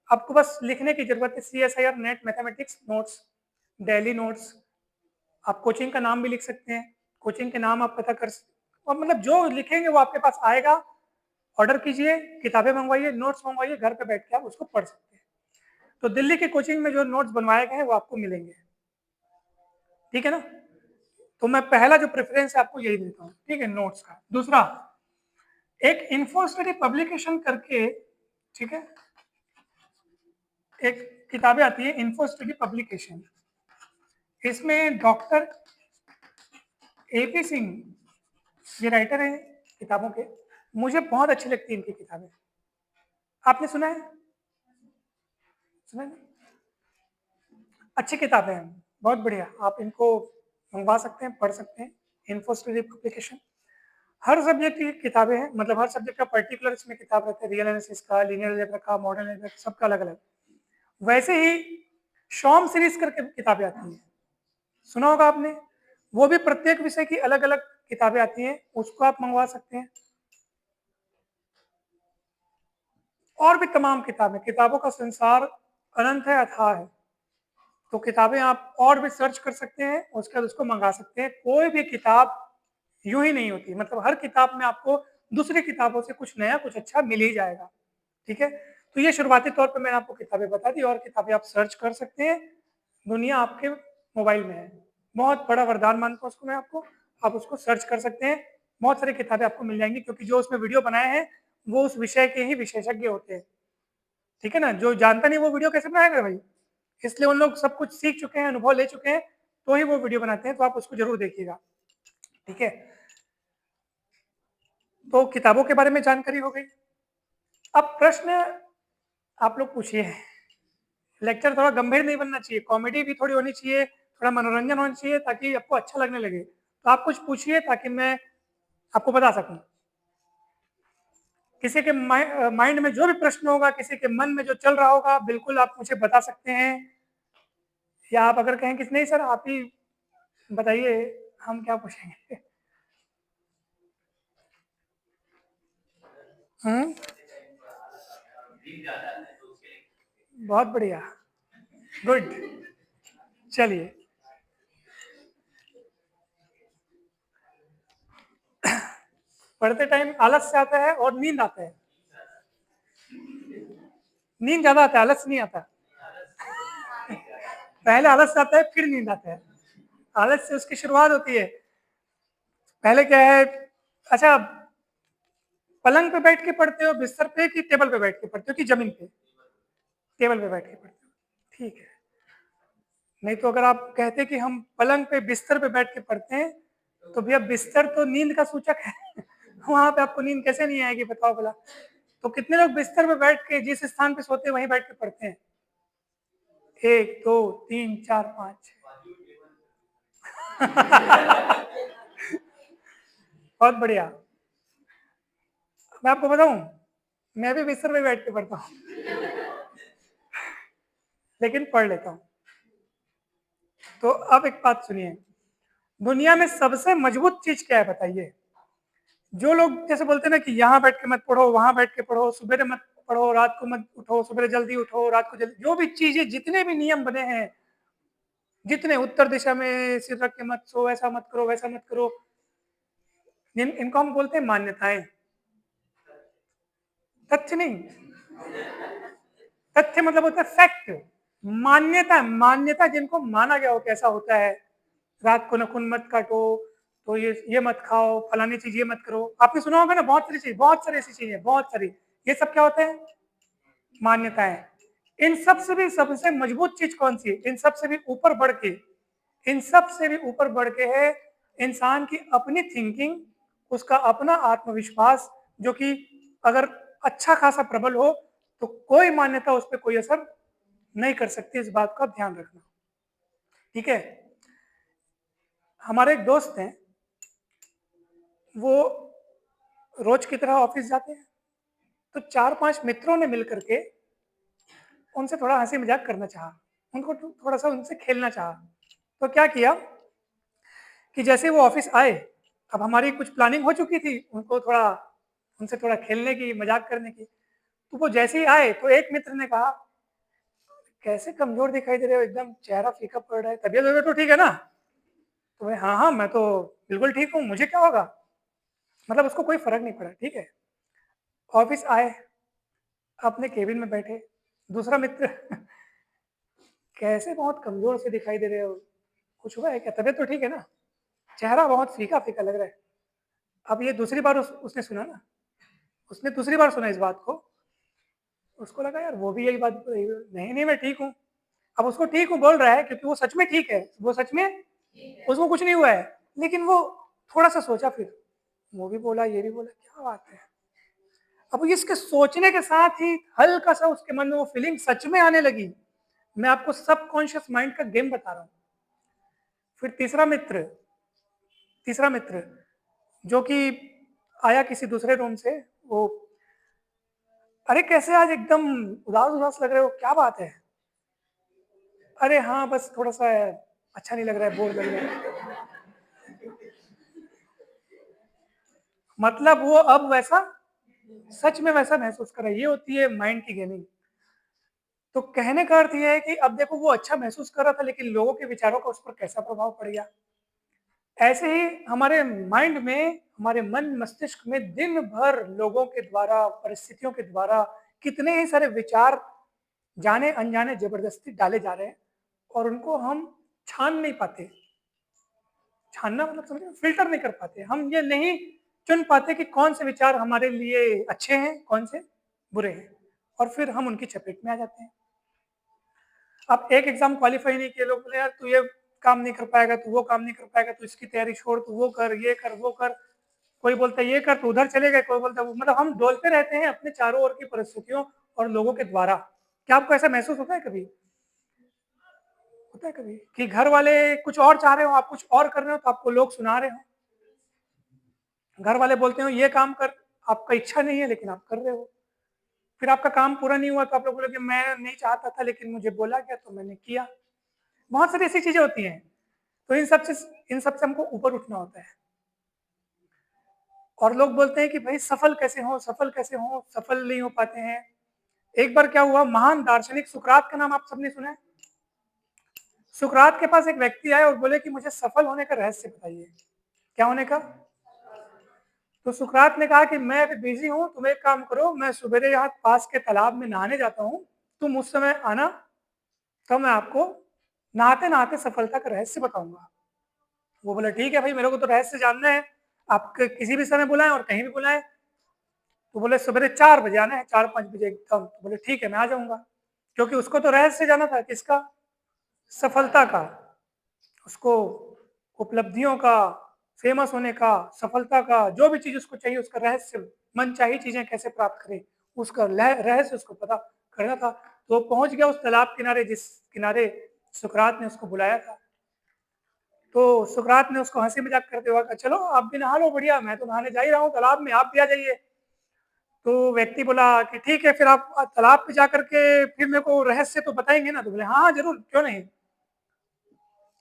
आपको बस लिखने की ज़रूरत है, CSIR net mathematics notes, daily notes. आप कोचिंग का नाम भी लिख सकते हैं, कोचिंग के नाम आप पता कर स और मतलब जो लिखेंगे वो आपके पास आएगा, ऑर्डर कीजिए, किताबें मँगवाइए, नोट्स मँगवाइए, घर पे बैठ के आप उसको पढ़ सकते हैं। तो दिल्ली की कोचिंग में जो नोट्स बनवाए गए हैं वो आपको मिलेंगे। ठीक है ना? तो मैं पहला जो प्रेफ़रेंस है आपको यही देता हूँ, ठीक है, नोट्स का। दूसरा, एक इन्फो स्टडी पब्लिकेशन करके, ठीक है? एक किताबें आती है इन्फो स्टडी पब्लिकेशन, इसमें डॉक्टर एपी सिंह ये राइटर हैं किताबों के, मुझे बहुत अच्छी लगती है इनकी किताबें। आपने सुना है? सुना है? अच्छी किताबें हैं, बहुत बढ़िया, आप इनको मंगवा सकते हैं, पढ़ सकते हैं, इन्फो स्टडी पब्लिकेशन। हर सब्जेक्ट की किताबें हैं, मतलब हर सब्जेक्ट का पर्टिकुलर इसमें किताब रहता है, रियल एनालिसिस का, लीनियर अलजेब्रा का, मॉडर्न अलजेब्रा, सबका अलग-अलग। वैसे ही शॉम सीरीज करके किताबें आती हैं, सुना होगा आपने? वो भी प्रत्येक विषय की अलग-अलग किताबें आती हैं, उसको आप मंगवा सकते हैं। और भी तमाम किताबें, किताबों का संसार अनंत है, अथाह है। तो किताबें आप और भी सर्च कर सकते हैं, उसके बाद उसको मंगा सकते हैं। कोई भी किताब यूँ ही नहीं होती, मतलब हर किताब में आपको दूसरी किताबों से कुछ नया, कुछ अच्छा मिल ही जाएगा, ठीक है? तो ये शुरुआती तौर पे मैंने आपको किताबें बता दी, और किताबें आप सर्च कर सकते हैं, दुनिया आपके मोबाइल में है। बहुत बड़ा वरदान मानता हूँ उसको मैं आपको, आप उसको सर्च कर सकते हैं, बहुत सारी किताबें आपको मिल जाएँगी, क्योंकि जो उसमें वीडियो बनाए हैं, वो उस विषय के ही विशेषज्ञ होते हैं, ठीक है ना? जो जानता नहीं वो वीडियो कैसे बनाएगा भाई? इसलिए उन लोग सब कुछ सीख चुके हैं, अनुभव ले चुके हैं, तो ही वो वीडियो बनाते हैं, तो आप उसको ज़रूर देखिएगा, ठीक है? तो किताबों के बारे में जानकारी हो गई। अब प्रश्न आप लोग पूछिए, लेक्चर थोड़ा गंभीर नहीं बनना चाहिए, कॉमेडी भी थोड़ी होनी चाहिए, थोड़ा मनोरंजन होना चाहिए, ताकि आपको अच्छा लगने लगे। तो आप कुछ पूछिए ताकि मैं आपको बता सकूँ। किसी के माइंड में जो भी प्रश्न होगा, किसी के मन में जो चल रहा होगा, बिल्कुल आप मुझे बता सकते हैं, या आप अगर कहें कि नहीं सर आप ही बताइए, हम क्या पूछेंगे? हुँ? बहुत बढ़िया, गुड, चलिए। पढ़ते टाइम आलस से आता है और नींद आता है। नींद ज़्यादा आता है, आलस नहीं आता। पहले आलस आता है, फिर नींद आता है। आलस से उसकी शुरुआत होती है। पहले क्या है, अच्छा, पलंग पे बैठ के पढ़ते हो, बिस्तर पे, कि टेबल पे बैठ के पढ़ते हो, कि ज़मीन पे? टेबल पे बैठ के पढ़ते हो, ठीक है। नहीं तो अगर आप कहते कि हम पलंग पे, बिस्तर पे बैठ के पढ़ते हैं, तो भैया बिस्तर तो नींद का सूचक है। वहाँ पे आपको नींद कैसे नहीं आएगी बताओ भला? तो कितने लोग बिस्तर पे बैठ के जिस स्थान पे सोते हैं वहीं बैठ के पढ़ते हैं? 1, 2, 3, 4, 5। बहुत बढ़िया। मैं आपको बताऊँ, मैं भी बिस्तर पे बैठ के पढ़ता हूँ, लेकिन पढ़ लेता हूँ। तो अब एक बात सुनिए, दुनिया में सबसे मजबूत चीज़ क्या है बताइए? जो लोग जैसे बोलते हैं ना कि यहाँ बैठ के मत पढ़ो, वहाँ बैठ के पढ़ो, सुबेरे मत पढ़ो, रात को मत उठो, सुबेरे जल्दी उठो, रात को जल्दी, जो भी चीज़ें, जितने भी नियम बने हैं, जितने उत्तर दिशा में सिर रख के मत सो, ऐसा मत करो, वैसा मत करो, इनको हम बोलते हैं मान्यताएँ। तथ्य नहीं, तथ्य मतलब होता है फैक्ट। मान्यता, मान्यता जिनको माना गया हो कैसा होता है, रात को नाखून मत काटो, तो ये मत खाओ, फलानी चीज ये मत करो। आपने सुना होगा ना, बहुत सारी चीज, बहुत सारी ऐसी चीजें, बहुत सारी। ये सब क्या होते हैं? मान्यताएं। इन सब से भी सबसे मजबूत चीज कौन सी है? इन सब से भी ऊपर बढ़ के, इन सब से भी ऊपर बढ़ के है इंसान की अपनी थिंकिंग, उसका अपना आत्मविश्वास, जो कि अगर अच्छा खासा प्रबल हो तो कोई मान्यता उस पर कोई असर नहीं कर सकती। इस बात का ध्यान रखना, ठीक है? हमारे एक दोस्त हैं, वो रोज की तरह ऑफिस जाते हैं, तो 4-5 मित्रों ने मिलकर के उनसे थोड़ा हंसी मजाक करना चाहा, उनको थोड़ा सा उनसे खेलना चाहा। तो क्या किया कि जैसे वो ऑफिस आए, अब हमारी कुछ प्लानिंग हो चुकी थी उनको थोड़ा, उनसे थोड़ा खेलने की, मजाक करने की। तो वो जैसे ही आए तो एक मित्र ने कहा, कैसे कमजोर दिखाई दे रहे हो, एकदम चेहरा फीका पड़ रहा है, तबीयत वबीयत तो ठीक है ना? तो भाई हाँ हाँ, मैं तो बिल्कुल ठीक हूँ, मुझे क्या होगा? मतलब उसको कोई फर्क नहीं पड़ा, ठीक है। ऑफिस आए, अपने केबिन में बैठे, दूसरा मित्र कैसे बहुत कमजोर से दिखाई दे रहे हो, कुछ हुआ है क्या, तबीयत तो ठीक है ना? चेहरा बहुत फीका फीका लग रहा है। अब ये दूसरी बार उसने सुना ना, उसने दूसरी बार सुना इस बात को, उसको लगा यार वो भी यही बात बोल रही है, नहीं नहीं मैं ठीक हूँ। अब उसको ठीक हूँ बोल रहा है क्योंकि वो सच में ठीक है, वो सच में उसको कुछ नहीं हुआ है, लेकिन वो थोड़ा सा सोचा, फिर वो भी बोला ये भी बोला, क्या बात है। अब इसके सोचने के साथ ही हल्का सा उसके मन में वो फीलिंग सच में आने लगी। मैं आपको सबकॉन्शियस माइंड का गेम बता रहा हूँ। फिर तीसरा मित्र जो कि आया किसी दूसरे रूम से, वो, अरे कैसे आज एकदम उदास उदास लग रहे हो, क्या बात है? अरे हाँ बस थोड़ा सा अच्छा नहीं लग रहा है, बोर लग रहा है। मतलब वो अब वैसा, सच में वैसा महसूस कर रहा है। ये होती है माइंड की गेमिंग। तो कहने का अर्थ ये है कि अब देखो, वो अच्छा महसूस कर रहा था, लेकिन लोगों के विचारों का उस पर कैसा प्रभाव पड़ गया। ऐसे ही हमारे माइंड में, हमारे मन मस्तिष्क में दिन भर लोगों के द्वारा, परिस्थितियों के द्वारा कितने ही सारे विचार जाने अनजाने जबरदस्ती डाले जा रहे हैं, और उनको हम छान नहीं पाते। छानना मतलब समझे, फिल्टर नहीं कर पाते। हम ये नहीं चुन पाते कि कौन से विचार हमारे लिए अच्छे हैं, कौन से बुरे हैं, और फिर हम उनकी चपेट में आ जाते हैं। अब एक एग्जाम क्वालिफाई नहीं किए, लोग बोले यार तू ये काम नहीं कर पाएगा, तू वो काम नहीं कर पाएगा, तू इसकी तैयारी छोड़, तू वो कर, ये कर, वो कर। कोई बोलता है ये कर, तो उधर चले गए, कोई बोलता है वो। मतलब हम डोलते रहते हैं अपने चारों ओर की परिस्थितियों और लोगों के द्वारा। क्या आपको ऐसा महसूस होता है कभी? होता है कभी कि घर वाले कुछ और चाह रहे हो, आप कुछ और कर रहे हो, तो आपको लोग सुना रहे हो। घर वाले बोलते हो ये काम कर, आपका इच्छा नहीं है लेकिन आप कर रहे हो। फिर आपका काम पूरा नहीं हुआ तो आप लोग बोलोगे मैं नहीं चाहता था लेकिन मुझे बोला गया तो मैंने किया। बहुत सारी ऐसी चीजें होती हैं। तो इन सब से हमको ऊपर उठना होता है। और लोग बोलते हैं कि भाई सफल कैसे हो, सफल कैसे हो, सफल नहीं हो पाते हैं। एक बार क्या हुआ, महान दार्शनिक सुकरात का नाम आप सबने सुना है? सुकरात के पास एक व्यक्ति आए और बोले कि मुझे सफल होने का रहस्य बताइए। क्या होने का? तो सुकरात ने कहा कि मैं अभी बिजी हूँ, तुम एक काम करो, मैं सवेरे यहाँ पास के तालाब में नहाने जाता हूँ, तुम उस समय आना, तो मैं आपको नहाते नहाते सफलता का रहस्य बताऊंगा। वो बोला ठीक है भाई, मेरे को तो रहस्य जानना है, आप किसी भी समय बुलाएं और कहीं भी बुलाएं। तो बोले सवेरे 4 बजे आना है, 4-5 बजे एकदम। तो बोले ठीक है मैं आ जाऊंगा, क्योंकि उसको तो रहस्य जाना था, किसका? सफलता का। उसको उपलब्धियों का, फेमस होने का, सफलता का, जो भी चीज उसको चाहिए उसका रहस्य, मन चाहिए चीजें कैसे प्राप्त करे, उसका रहस्य उसको पता करना था। तो वो पहुंच गया उस तालाब किनारे जिस किनारे सुकरात ने उसको बुलाया था। तो सुकरात ने उसको हंसी मजाक करते हुए कहा चलो आप भी नहा लो, बढ़िया, मैं तो नहाने जा ही रहा हूँ तालाब में, आप भी आ जाइए। तो व्यक्ति बोला कि ठीक है, फिर आप तालाब पे जाकर के फिर मेरे को रहस्य तो बताएंगे ना? तो बोले हाँ हाँ जरूर, क्यों नहीं,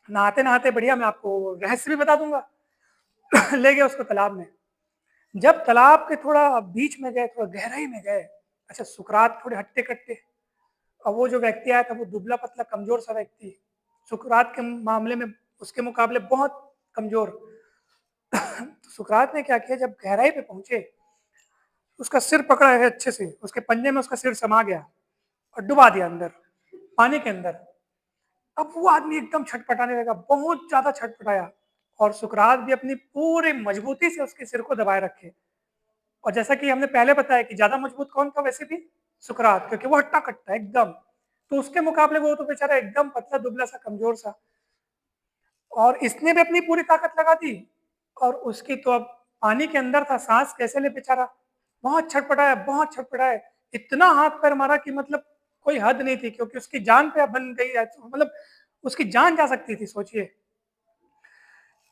नहाते नहाते बढ़िया मैं आपको रहस्य भी बता दूंगा। ले गए उसको तालाब में। जब तालाब के थोड़ा बीच में गए, थोड़ा गहराई में गए, अच्छा सुकरात थोड़े हट्टे कट्टे, और वो जो व्यक्ति आया था वो दुबला पतला कमजोर सा व्यक्ति, सुकरात के मामले में उसके मुकाबले बहुत कमजोर। तो सुकरात ने क्या किया, जब गहराई पे पहुंचे, उसका सिर पकड़ा है अच्छे से, उसके पंजे में उसका सिर समा गया और डुबा दिया अंदर, पानी के अंदर। अब वो आदमी एकदम छटपटाने लगा, बहुत ज्यादा छटपटाया, और सुकरात भी अपनी पूरी मजबूती से उसके सिर को दबाए रखे। और जैसा कि हमने पहले बताया कि ज्यादा मजबूत कौन था वैसे भी? सुकरात, क्योंकि वो हट्टा कट्टा एकदम। तो उसके मुकाबले वो तो बेचारा एकदम पतला दुबला सा कमजोर सा, और इसने भी अपनी पूरी ताकत लगा दी। और उसकी तो अब पानी के अंदर था, सांस कैसे ले बेचारा। बहुत छटपटाया, बहुत छटपटाया, इतना हाथ पैर मारा कि मतलब कोई हद नहीं थी, क्योंकि उसकी जान पे अब बन गई, मतलब उसकी जान जा सकती थी, सोचिए।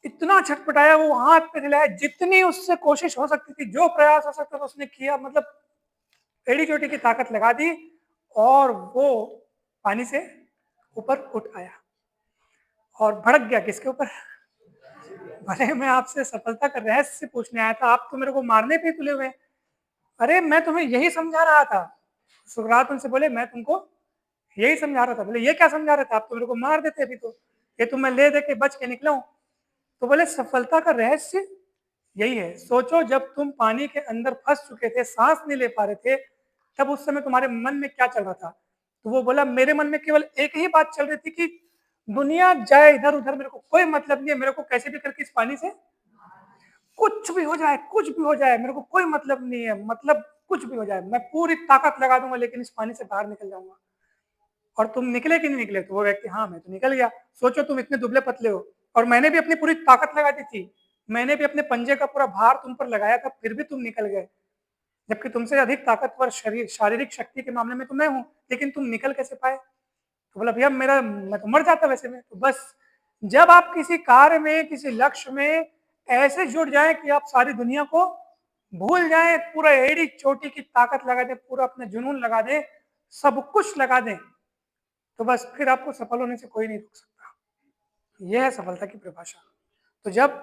इतना छटपटाया, वो हाथ पे हिलाया, जितनी उससे कोशिश हो सकती थी, जो प्रयास हो सकता था उसने किया, मतलब एड़ी चोटी की ताकत लगा दी, और वो पानी से ऊपर उठ आया और भड़क गया किसके ऊपर? भले मैं आपसे सफलता का रहस्य पूछने आया था, आप तो मेरे को मारने पे तुले हुए। अरे मैं तुम्हें यही समझा रहा था। सुकरात उनसे बोले, मैं तुमको यही समझा रहा था। बोले ये क्या समझा रहे थे, आप तो मेरे को मार देते अभी, तो ये तो मैं ले दे के बच के निकला हूं। तो बोले सफलता का रहस्य यही है। सोचो, जब तुम पानी के अंदर फंस चुके थे, सांस नहीं ले पा रहे थे, तब उस समय तुम्हारे मन में क्या चल रहा था? तो वो बोला, मेरे मन में केवल एक ही बात चल रही थी कि दुनिया जाए इधर उधर, मेरे को कोई मतलब नहीं है, मेरे को कैसे भी करके इस पानी से कुछ भी हो जाए, कुछ भी हो जाए, मेरे को कोई मतलब नहीं है, मतलब कुछ भी हो जाए, मैं पूरी ताकत लगा दूंगा, लेकिन इस पानी से बाहर निकल जाऊंगा। और तुम निकले कि नहीं निकले? तो वो व्यक्ति, हाँ मैं तो निकल गया। सोचो, तुम इतने दुबले पतले हो, और मैंने भी अपनी पूरी ताकत लगा दी थी, मैंने भी अपने पंजे का पूरा भार तुम पर लगाया था, फिर भी तुम निकल गए। जबकि तुमसे अधिक ताकतवर शरीर, शारीरिक शक्ति के मामले में तो मैं हूं, लेकिन तुम निकल कैसे पाए? तो बोला, भैया मेरा, मैं तो मर जाता वैसे में। तो बस, जब आप किसी कार्य में, किसी लक्ष्य में ऐसे जुड़ जाएं कि आप सारी दुनिया को भूल जाएं, पूरा एड़ी चोटी की ताकत लगा दें, पूरा अपना जुनून लगा दें, सब कुछ लगा दें, तो बस फिर आपको सफल होने से कोई नहीं रोक सकता। यह है सफलता की परिभाषा। तो जब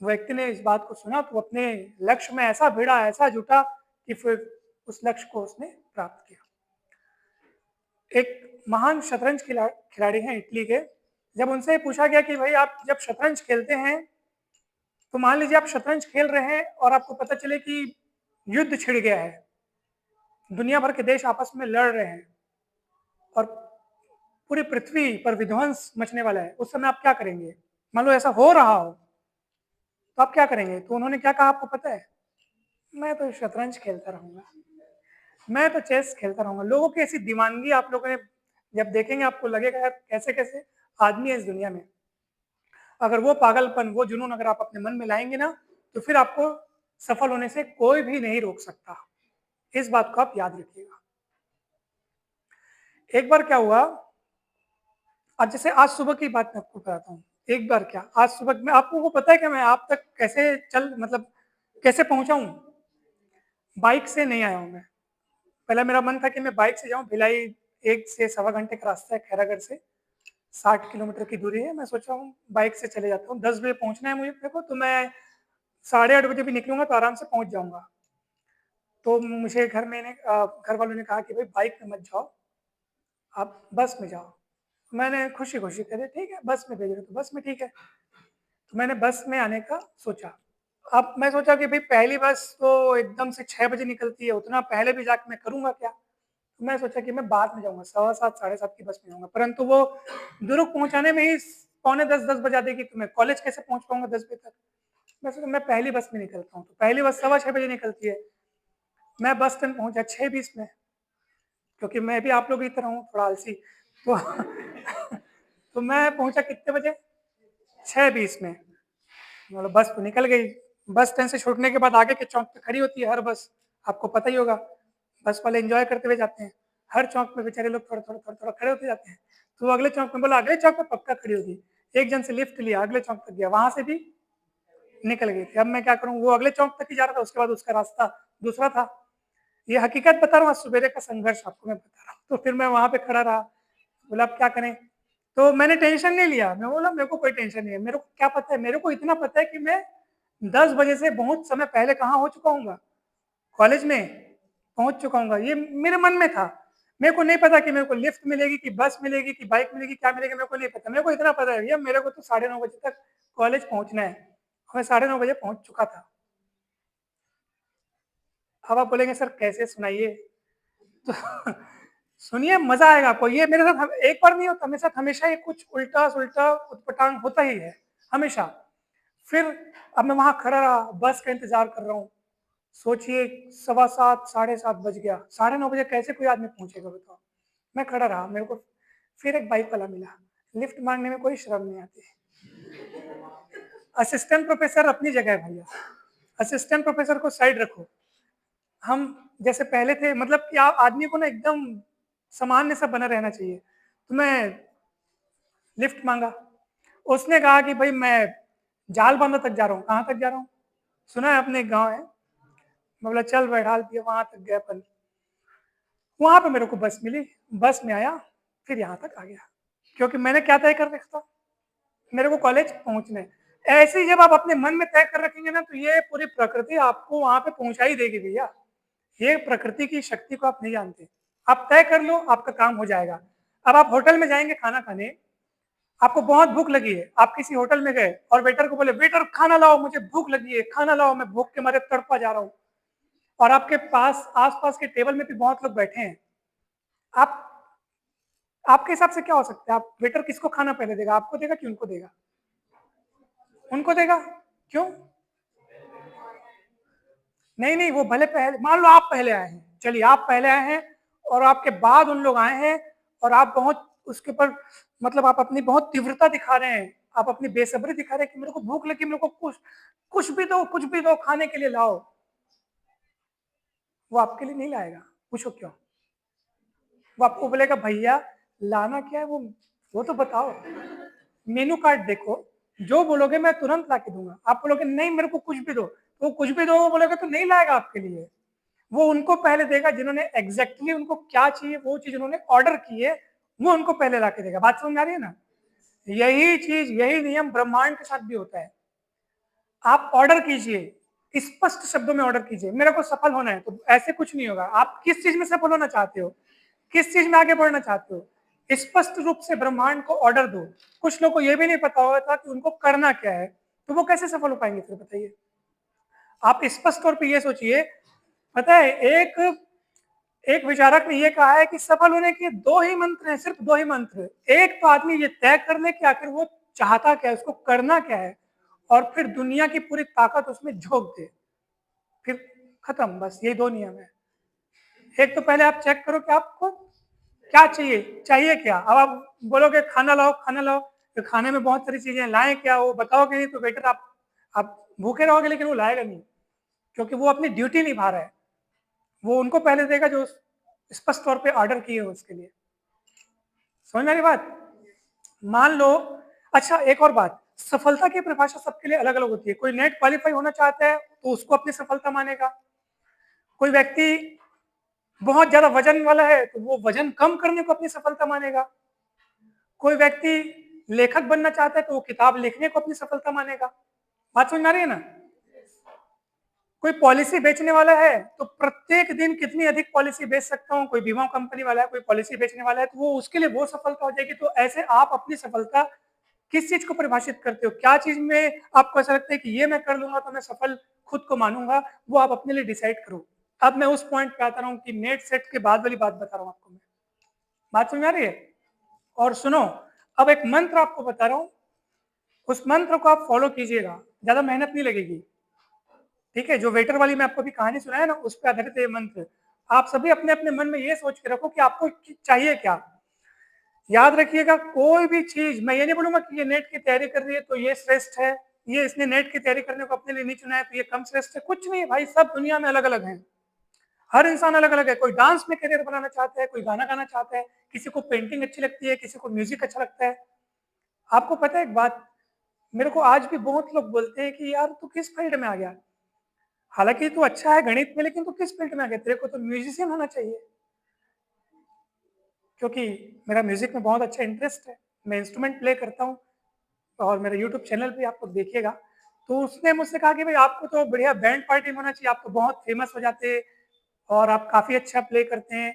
व्यक्ति ने इस बात को सुना, तो अपने लक्ष्य में ऐसा भिड़ा, ऐसा जुटा कि फिर उस लक्ष्य को उसने प्राप्त किया। एक महान शतरंज खिलाड़ी हैं इटली के। जब उनसे पूछा गया कि भाई आप जब शतरंज खेलते हैं, तो मान लीजिए आप शतरंज खेल रहे हैं और आपको पता चले कि युद्ध छिड़ गया है, दुनिया भर के देश आपस में लड़ रहे हैं और पूरी पृथ्वी पर विध्वंस मचने वाला है, उस समय आप क्या करेंगे? मान लो ऐसा हो रहा हो, तो आप क्या करेंगे? तो उन्होंने क्या कहा आपको पता है? मैं तो शतरंज खेलता रहूंगा, मैं तो चेस खेलता रहूंगा। लोगों की ऐसी दीवानगी आप लोगों ने जब देखेंगे, आपको लगेगा यार कैसे कैसे आदमी है इस दुनिया में। अगर वो पागलपन, वो जुनून अगर आप अपने मन में लाएंगे ना, तो फिर आपको सफल होने से कोई भी नहीं रोक सकता। इस बात को आप याद रखिएगा। एक बार क्या हुआ, आज जैसे आज सुबह की बात मैं आपको बताता हूँ। एक बार क्या, आज सुबह में आपको वो पता है कि मैं आप तक कैसे मतलब कैसे पहुंचा हूँ? बाइक से नहीं आया हूँ मैं। पहले मेरा मन था कि मैं बाइक से जाऊँ, भिलाई 1 से 1.25 घंटे का रास्ता है, खैरागढ़ से 60 किलोमीटर की दूरी है। मैं सोचा हूँ बाइक से चले जाता हूँ, 10 बजे पहुंचना है मुझे मेरे को, तो मैं 8:30 बजे भी निकलूंगा तो आराम से पहुंच जाऊंगा। तो मुझे घर वालों ने कहा कि भाई बाइक में मत जाओ, आप बस में जाओ। मैंने खुशी खुशी कह दिया ठीक है, बस में भेज रहे तो बस में ठीक है। तो मैंने बस में आने का सोचा। अब मैं सोचा कि भाई पहली बस तो एकदम से 6 बजे निकलती है, उतना पहले भी जाके मैं करूंगा क्या? तो मैं सोचा कि मैं बाद में जाऊंगा, 7:15 7:30 की बस में जाऊंगा, परंतु वो दुरुक पहुंचाने में ही पौने 10 बजा देगी, तो मैं कॉलेज कैसे पहुंच पाऊंगा 10 बजे तक? मैं सोचा मैं पहली बस में निकलता हूँ। तो पहली बस 6:15 बजे निकलती है। मैं बस स्टैंड पहुंचा 6:20 में, क्योंकि मैं भी आप लोग की तरह हूँ थोड़ा आलसी। तो तो मैं पहुंचा कितने बजे? 6:20 में। मतलब बस तो निकल गई। बस स्टैंड से छूटने के बाद आगे के चौक पे खड़ी होती है हर बस, आपको पता ही होगा। बस वाले एंजॉय करते हुए जाते हैं, हर चौक पे बेचारे लोग थोड़ा थोड़ा थोड़ा थोड़ा खड़े होते जाते हैं। तो वो अगले चौक में बोला, अगले चौक पे पक्का खड़ी होगी। एक जन से लिफ्ट लिया, अगले चौक तक गया, वहां से भी निकल गई थी। अब मैं क्या करूँ, वो अगले चौक तक ही जा रहा था, उसके बाद उसका रास्ता दूसरा था। ये हकीकत बता रहा हूँ, सवेरे का संघर्ष आपको मैं बता रहा हूँ। तो फिर मैं वहां पे खड़ा रहा, बोला अब क्या करें? तो मैंने टेंशन नहीं लिया, मैं बोला मेरे को कोई टेंशन नहीं है, मेरे को क्या पता है, मेरे को इतना पता है कि मैं 10 बजे से बहुत समय पहले कहाँ हो चुका हूँ, कॉलेज में पहुंच चुका हूँ। ये मेरे मन में था। मेरे को नहीं पता कि मेरे को लिफ्ट मिलेगी कि बस मिलेगी कि बाइक मिलेगी, क्या मिलेगा मेरे को नहीं पता। मेरे को इतना पता है भैया, मेरे को तो 9:30 बजे तक कॉलेज पहुंचना है। मैं 9:30 बजे पहुंच चुका था। अब आप बोलेंगे सर कैसे, सुनाइए। तो सुनिए, मजा आएगा आपको। ये मेरे साथ एक बार नहीं होता, मेरे साथ हमेशा ये कुछ उल्टा सुल्टा उटपटांग होता ही है, हमेशा। फिर अब मैं वहां खड़ा रहा, बस का इंतजार कर रहा हूँ। सोचिए 7:15 7:30 बज गया, 9:30 बजे कैसे कोई आदमी पहुंचेगा बताओ। मैं खड़ा रहा, मेरे को फिर एक बाइक वाला मिला। लिफ्ट मांगने में कोई शर्म नहीं आती। असिस्टेंट प्रोफेसर अपनी जगह है भैया, असिस्टेंट प्रोफेसर को साइड रखो। हम जैसे पहले थे, मतलब कि आप आदमी को ना एकदम सामान्य सा बना रहना चाहिए। तो मैं लिफ्ट मांगा, उसने कहा कि भाई मैं जाल बांधा तक जा रहा हूँ। कहाँ तक जा रहा हूँ? सुना है अपने एक गाँव है। मैं बोला चल बैठाल दिया, वहां तक गया अपन। वहां पे मेरे को बस मिली, बस में आया, फिर यहाँ तक आ गया, क्योंकि मैंने क्या तय कर रखा था, मेरे को कॉलेज पहुंचना है। ऐसे ही जब आप अपने मन में तय कर रखेंगे ना, तो ये पूरी प्रकृति आपको वहां पे पहुंचा ही देगी भैया। ये प्रकृति की शक्ति को आप नहीं जानते। आप तय कर लो, आपका काम हो जाएगा। अब आप होटल में जाएंगे खाना खाने, आपको बहुत भूख लगी है, आप किसी होटल में गए और वेटर को बोले वेटर खाना लाओ, मुझे भूख लगी है, खाना लाओ, मैं भूख के मारे तड़पा जा रहा हूँ। और आपके पास आसपास के टेबल में भी बहुत लोग बैठे हैं। आप आपके हिसाब से क्या हो सकता है? आप वेटर किसको खाना पहले देगा, आपको देगा कि उनको देगा? उनको देगा। क्यों? नहीं नहीं, वो भले पहले, मान लो आप पहले आए हैं, चलिए आप पहले आए हैं और आपके बाद उन लोग आए हैं, और आप बहुत उसके ऊपर, मतलब आप अपनी बहुत तीव्रता दिखा रहे हैं, आप अपनी बेसब्री दिखा रहे हैं कि मेरे को भूख लगी, मेरे को कुछ कुछ भी दो, कुछ भी दो, खाने के लिए लाओ। वो आपके लिए नहीं लाएगा। पूछो क्यों? वो आपको बोलेगा भैया लाना क्या है, वो तो बताओ। मेनू कार्ड देखो, जो बोलोगे मैं तुरंत ला के दूंगा। आप बोलोगे नहीं मेरे को कुछ भी दो, तो वो कुछ भी दो वो बोलेगा तो नहीं लाएगा आपके लिए। वो उनको पहले देगा जिन्होंने एग्जैक्टली उनको क्या चाहिए, वो चीज उन्होंने ऑर्डर की है, वो उनको पहले ला के देगा। बात समझ आ रही है ना? यही चीज, यही नियम ब्रह्मांड के साथ भी होता है। आप ऑर्डर कीजिए, स्पष्ट शब्दों में ऑर्डर कीजिए, मेरे को सफल होना है, तो ऐसे कुछ नहीं होगा। आप किस चीज में सफल होना चाहते हो, किस चीज में आगे बढ़ना चाहते हो, स्पष्ट रूप से ब्रह्मांड को ऑर्डर दो। कुछ लोगों को यह भी नहीं पता होता कि उनको करना क्या है, तो वो कैसे सफल हो पाएंगे फिर बताइए? आप स्पष्ट तौर पे ये सोचिए। पता है, एक एक विचारक ने यह कहा है कि सफल होने के दो ही मंत्र हैं, सिर्फ दो ही मंत्र। एक तो आदमी ये तय कर ले कि आखिर वो चाहता क्या है, उसको करना क्या है, और फिर दुनिया की पूरी ताकत उसमें झोंक दे, फिर खत्म। बस ये दो नियम है। एक तो पहले आप चेक करो कि आपको क्या चाहिए, चाहिए क्या। अब आप बोलोगे खाना लाओ, खाना लाओ, तो खाने में बहुत सारी चीजें लाएं, क्या वो बताओगे नहीं तो बेटर आप भूखे रहोगे, लेकिन वो लाएगा नहीं, क्योंकि वो अपनी ड्यूटी निभा रहा है। वो उनको पहले देगा जो स्पष्ट तौर पे ऑर्डर किए हो उसके लिए। समझ मेरी बात? मान लो, अच्छा एक और बात, सफलता की परिभाषा सबके लिए अलग अलग होती है। कोई नेट क्वालिफाई होना चाहता है तो उसको अपनी सफलता मानेगा। कोई व्यक्ति बहुत ज्यादा वजन वाला है तो वो वजन कम करने को अपनी सफलता मानेगा। कोई व्यक्ति लेखक बनना चाहता है तो वो किताब लिखने को अपनी सफलता मानेगा। बात समझ में आ रही है ना? कोई पॉलिसी बेचने वाला है तो प्रत्येक दिन कितनी अधिक पॉलिसी बेच सकता हूँ, कोई बीमा कंपनी वाला है, कोई पॉलिसी बेचने वाला है, तो वो उसके लिए वो सफलता हो जाएगी। तो ऐसे आप अपनी सफलता किस चीज को परिभाषित करते हो, क्या चीज में आपको ऐसा लगता है कि ये मैं कर लूंगा तो मैं सफल खुद को मानूंगा, वो आप अपने लिए डिसाइड करो। अब मैं उस पॉइंट पे आता रहा हूँ कि नेट सेट के बाद वाली बात बता रहा हूँ आपको मैं। बात समझ आ रही है? और सुनो, अब एक मंत्र आपको बता रहा हूँ, उस मंत्र को आप फॉलो कीजिएगा, ज्यादा मेहनत नहीं लगेगी। ठीक है? जो वेटर वाली मैं आपको अभी कहानी सुनाया ना, उस पर आधारित ये मंत्र। आप सभी अपने अपने मन में ये सोच के रखो कि आपको चाहिए क्या। याद रखिएगा, कोई भी चीज, मैं ये नहीं बोलूंगा कि ये नेट की तैयारी कर रही है तो ये श्रेष्ठ है, ये इसने नेट की तैयारी करने को अपने लिए नहीं चुना है तो ये कम श्रेष्ठ है। कुछ नहीं भाई, सब दुनिया में अलग अलग हैं। हर इंसान अलग अलग है। कोई डांस में करियर बनाना चाहता है, कोई गाना गाना चाहता है, किसी को पेंटिंग अच्छी लगती है, किसी को म्यूजिक अच्छा लगता है। आपको पता है एक बात, मेरे को आज भी बहुत लोग बोलते हैं कि यार तू किस फील्ड में आ गया, हालांकि तू अच्छा है गणित में, लेकिन तू किस फील्ड में आ गया, तेरे को तो म्यूजिशियन होना चाहिए। क्योंकि मेरा म्यूजिक में बहुत अच्छा इंटरेस्ट है, मैं इंस्ट्रूमेंट प्ले करता हूँ, और मेरे यूट्यूब चैनल पे आप लोग देखिएगा। तो उसने मुझसे कहा कि भाई आपको तो बढ़िया बैंड पार्टी में होना चाहिए, आप तो बहुत फेमस हो जाते और आप काफ़ी अच्छा प्ले करते हैं।